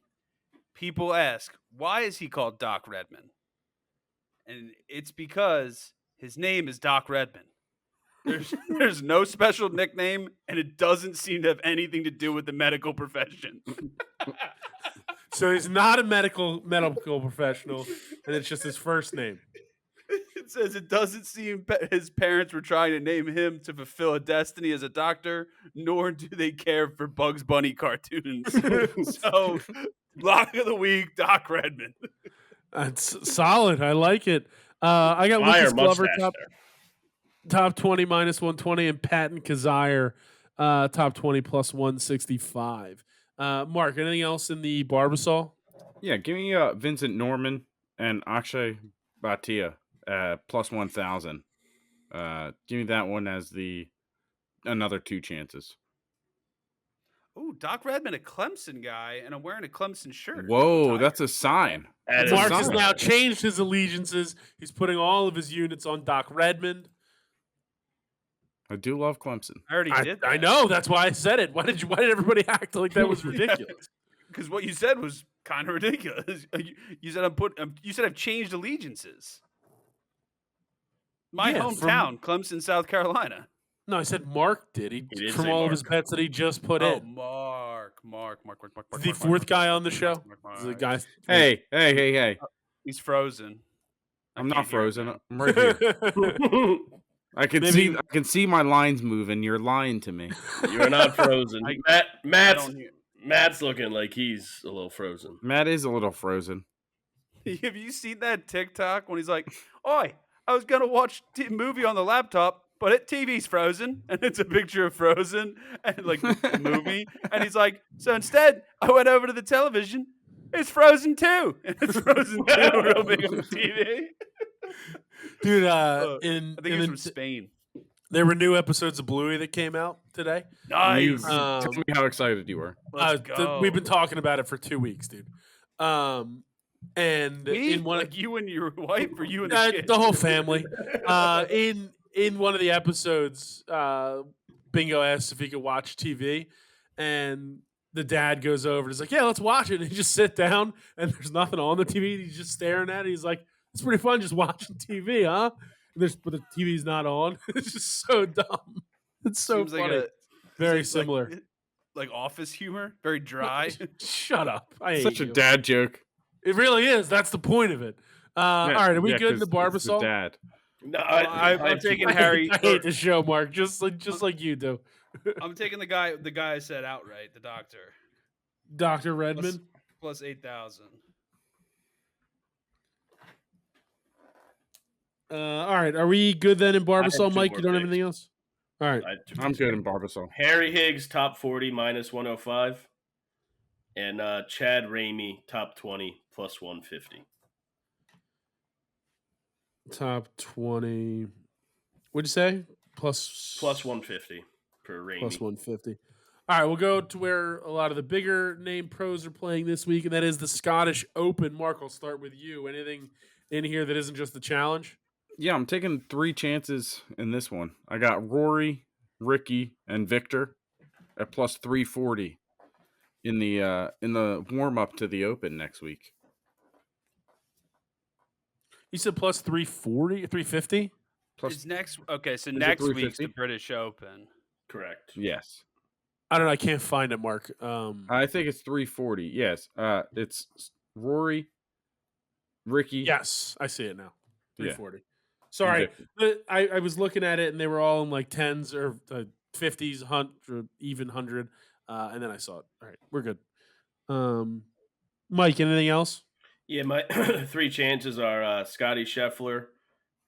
people ask, why is he called Doc Redman? And it's because his name is Doc Redman. There's no special nickname, and it doesn't seem to have anything to do with the medical profession. So he's not a medical professional, and it's just his first name. It says it doesn't seem his parents were trying to name him to fulfill a destiny as a doctor, nor do they care for Bugs Bunny cartoons. So, lock of the week, Doc Redman. That's solid. I like it. I got Fire Lucas Glover mustache top 20 minus 120 and Patton Kazire top 20 plus 165. Mark, anything else in the Barbasol? Yeah, give me Vincent Norman and Akshay Bhatia plus 1,000. Give me that one as another 2 chances. Ooh, Doc Redman, a Clemson guy, and I'm wearing a Clemson shirt. Whoa, that's a sign. That is Mark a has sign. now changed his allegiances. He's putting all of his units on Doc Redmond. I do love Clemson. I already did that. I know. That's why I said it. Why did everybody act like that was ridiculous? Because what you said was kind of ridiculous. You said you said I've changed allegiances. My Yeah, hometown, Clemson, South Carolina. No, I said Mark did. He did from say all of his Mark. bets that he just put Oh, in. Mark. The fourth guy on the show. The guy. Hey. He's frozen. I'm not can't hear him frozen. now. I'm right here. I can Maybe- see my lines moving. You're lying to me. You are not frozen. I Matt's don't hear. Matt's looking like he's a little frozen. Matt is a little frozen. Have you seen that TikTok when he's like, "Oi, I was gonna watch a movie on the laptop, but TV's frozen," and it's a picture of Frozen and like the movie, and he's like, "So instead, I went over to the television. It's Frozen 2. And it's Frozen 2 real big on the TV." Dude, I in think he's from Spain. there were new episodes of Bluey that came out today. Nice. Tell me how excited you were. Let's go. We've been talking about it for 2 weeks, dude. And Me? in one Like you and your wife, or you and the kids? the whole family. In one of the episodes, Bingo asks if he could watch TV, and the dad goes over and he's like, "Yeah, let's watch it." And he just sit down, and there's nothing on the TV. He's just staring at it. He's like, "It's pretty fun just watching TV, huh?" But the TV's not on. It's just so dumb. It's so Seems funny. seems Very like- similar. Like office humor, very dry. Shut up. I hate Such a you. dad joke. It really is. That's the point of it. All right, are we good in the 'cause it's the Barbasol? dad. No, I'm taking I Harry. hate the show, Mark. Just like you do. I'm taking the guy I said outright, the doctor. Dr. Redmond. Plus 8,000. All right, are we good then in Barbasol, two Mike? more You don't have picks. anything else? All right. I'm good in Barbasol. Harry Higgs top 40 minus 105, and Chad Ramey top 20 plus 150. Top 20. What'd you say? Plus 150 for Ramey. plus 150. All right, we'll go to where a lot of the bigger name pros are playing this week, and that is the Scottish Open. Mark, I'll start with you. Anything in here that isn't just the challenge? Yeah, I'm taking 3 chances in this one. I got Rory, Ricky, and Victor at plus 340 in the warm up to the Open next week. You said plus 340, 350? Plus, It's next. Okay, so it next week's 350? the British Open. Correct. yes, I don't know. I can't find it, Mark. I think it's 340. Yes, it's Rory, Ricky. Yes, I see it now. Yeah. 340. Sorry, Victor. but I was looking at it and they were all in like 10s or 50s, 100, even 100. And then I saw it. All right, we're good. Mike, anything else? Yeah, my 3 chances are Scotty Scheffler,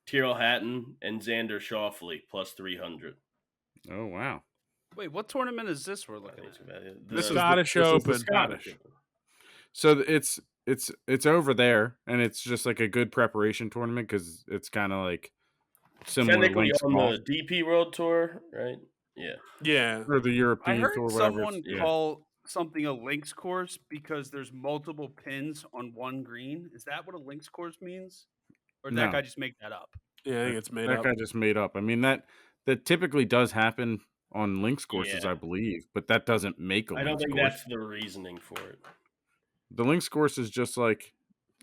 Tyrrell Hatton, and Xander Schauffele plus 300. Oh wow. Wait, what tournament is this we're I looking think at? it's about it. This is the- Scottish this is the Open. Scottish. So it's over there, and it's just like a good preparation tournament because it's kind of like similar Technically links on golf the DP World Tour, right? Yeah. Yeah. or the I European heard tour, whatever. someone it's- yeah. call something a links course because there's multiple pins on one green. Is that what a links course means? Or did that No. guy just make that up? Yeah, I think it's made that up. guy just made up. I mean that typically does happen on links courses, Yeah. I believe, but that doesn't make a I don't links think course. that's the reasoning for it. The links course is just like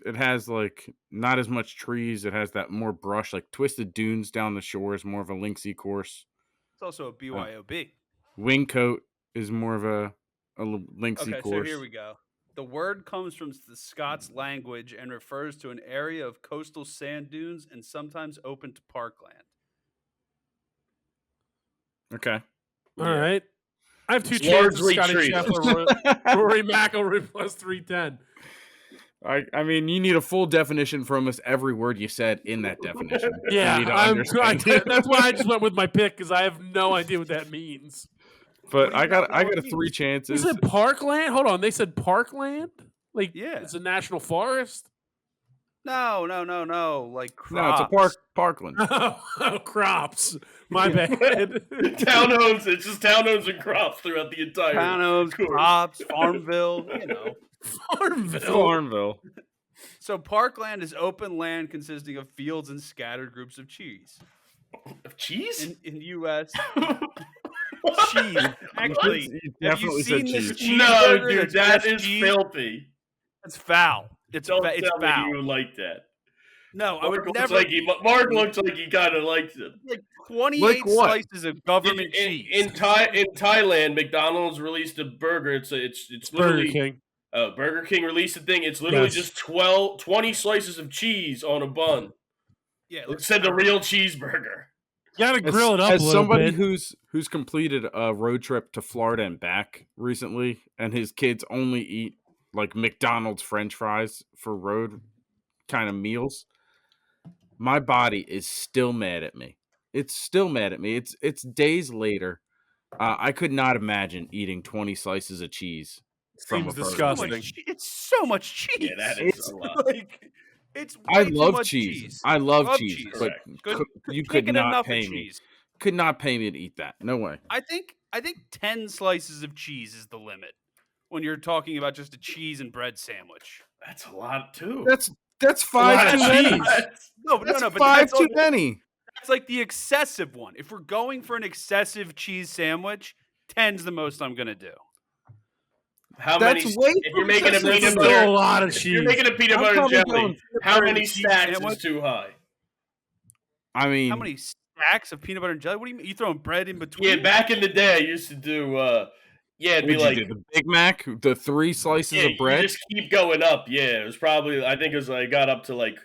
it has like not as much trees. It has that more brush, like twisted dunes down the shore is more of a linksy course. It's also a BYOB. Wingcoat is more of a linksy Okay, course. so here we go. The word comes from the Scots language and refers to an area of coastal sand dunes and sometimes open to parkland. Okay. All Yeah. right. I have 2 It's chances. largely Scotty trees. Scheffler, Rory McIlroy plus 310. I mean, you need a full definition for almost every word you said in that definition. Yeah, You need to understand. that's why I just went with my pick because I have no idea what that means. But What do you I got not know a it 3 means? They chances. said parkland? Hold on. They said parkland? Like, Yeah. it's a national forest? No. Like No, it's a crops. parkland. Oh, crops. My bad. Townhomes, it's just townhomes and crops throughout the entire Townhomes, course. crops, Farmville, Farmville. Farmville. So parkland is open land consisting of fields and scattered groups of cheese. Of cheese? In U.S., cheese. Actually, You have you definitely said seen this cheese. No, cheeseburger dude, that's that just is cheese? filthy. It's foul. It's Don't it's tell me foul. you would like that. No, I would Mark never. Mark looks like he kind of likes it. Like 28 Like what? slices of government cheese. In Thailand, McDonald's released a burger. It's Burger literally King. Burger King released a thing. It's literally Yes. just 20 slices of cheese on a bun. Yeah, It said the real cheeseburger. You got to grill it up a As little somebody bit. who's completed a road trip to Florida and back recently, and his kids only eat like McDonald's French fries for road kind of meals, my body is still mad at me. It's still mad at me. It's days later. I could not imagine eating 20 slices of cheese from Seems a burger. disgusting. It's so much cheese. Yeah, that is a lot. Like, it's I way too love much cheese. I love cheese, cheese. but Good- you Can't could get not enough pay of me. cheese. Could not pay me to eat that. No way. I think 10 slices of cheese is the limit when you're talking about just a cheese and bread sandwich. That's a lot too. That's 5 lot too of many. cheese. No, That's but 5 that's, too many. that's like the excessive one. If we're going for an excessive cheese sandwich, 10's the most I'm gonna do. How That's many? way If you're too making a excessive. peanut Still a butter, lot of if you're cheese. making a peanut I'm butter and probably jelly, going how butter many and cheese stacks sandwich. is too high? I mean, How many stacks of peanut butter and jelly? What do you mean? You throwing bread in between? Yeah, back in the day, I used to do. It'd be what'd like you do? The Big Mac, the 3 slices yeah, of bread. you just keep going up. Yeah, it was probably. I think it was. I got up to like.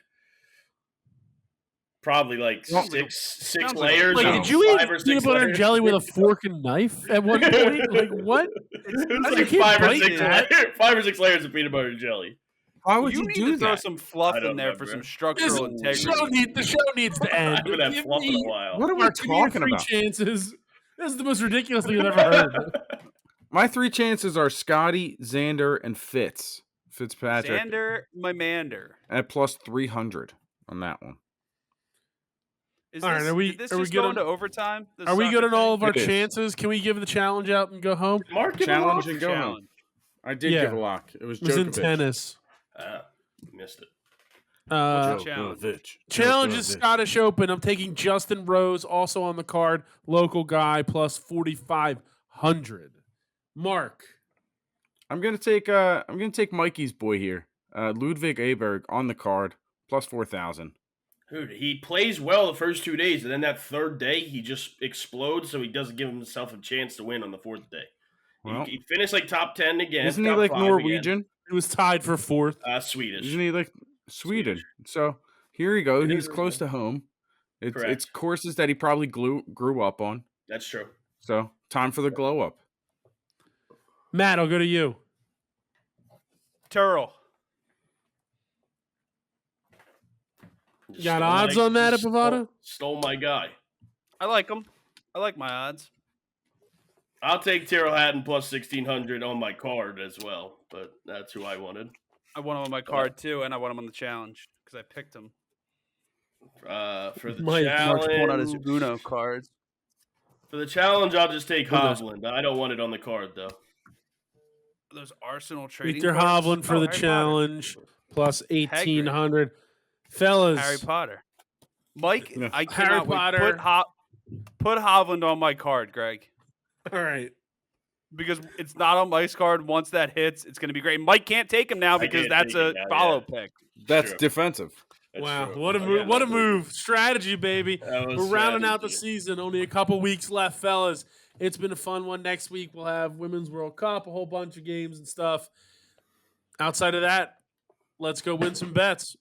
Probably like Well, six sounds like a- layers. Like, of did you eat 5 or 6 peanut butter and layers. jelly with a fork and knife at one point? Like, what? It was You like can't 5 or bite 6 that. layers, 5 or 6 layers of peanut butter and jelly. Why would you you need do to throw that? some fluff I don't in there for remember. some This structural integrity. the show needs to I end. haven't had Give fluff in me- a while. What are we Mark, give me your talking 3 about? chances. This is the most ridiculous thing I've ever heard. My 3 chances are Scotty, Xander, and Fitzpatrick Xander, my mander. at plus 300 on that one. Is All right, this, are we- did this are we just good go on- into overtime? This Are we good soccer on all thing? of our It is. chances? Can we give the challenge out and go home? Mark, give Challenge him and go home. Challenge. I did Yeah. give a lock. It was It was in Djokovic. tennis. Missed it. Uh, challenge? Challenge is Scottish Open. I'm taking Justin Rose, also on the card, local guy, plus 4,500. Mark. I'm gonna take Mikey's boy here, Ludwig Aberg on the card, plus 4,000. Dude, he plays well the first 2 days, and then that third day he just explodes, so he doesn't give himself a chance to win on the fourth day. Well, he finished like top 10 again. isn't he top like 5 Norwegian? Again. He was tied for fourth. Swedish. Isn't he like Sweden? So here you go. It He's is close really. to home. It's Correct. courses that he probably grew up on. That's true. So time for the glow up. Matt, I'll go to you. Turl. Just Got stole odds my- on that at just Bovada? Stole my guy. I like him. I like my odds. I'll take Tyrrell Hatton plus 1,600 on my card as well, but that's who I wanted. I want him on my card too, and I want him on the challenge because I picked him. For the Mike, Mark's pulling out his challenge, Uno cards. for the challenge, I'll just take Who knows? Hovland. I don't want it on the card though. Those Arsenal trading Victor cards? Hovland for Oh, the Harry Potter. challenge, plus 1,800. Fellas. Harry Potter. Mike, Yeah. I Harry cannot Potter. wait. Put Hovland on my card, Greg, All right. because it's not on Mike's card. Once that hits, it's going to be great. Mike can't take him now I because can't that's take a him now, follow yeah. pick. That's True. defensive. That's Wow, true. what a I move! got What a nothing. move! Strategy, baby. That was We're rounding out the strategy. season. Only a couple weeks left, fellas. It's been a fun one. Next week we'll have Women's World Cup, a whole bunch of games and stuff. Outside of that, let's go win some bets.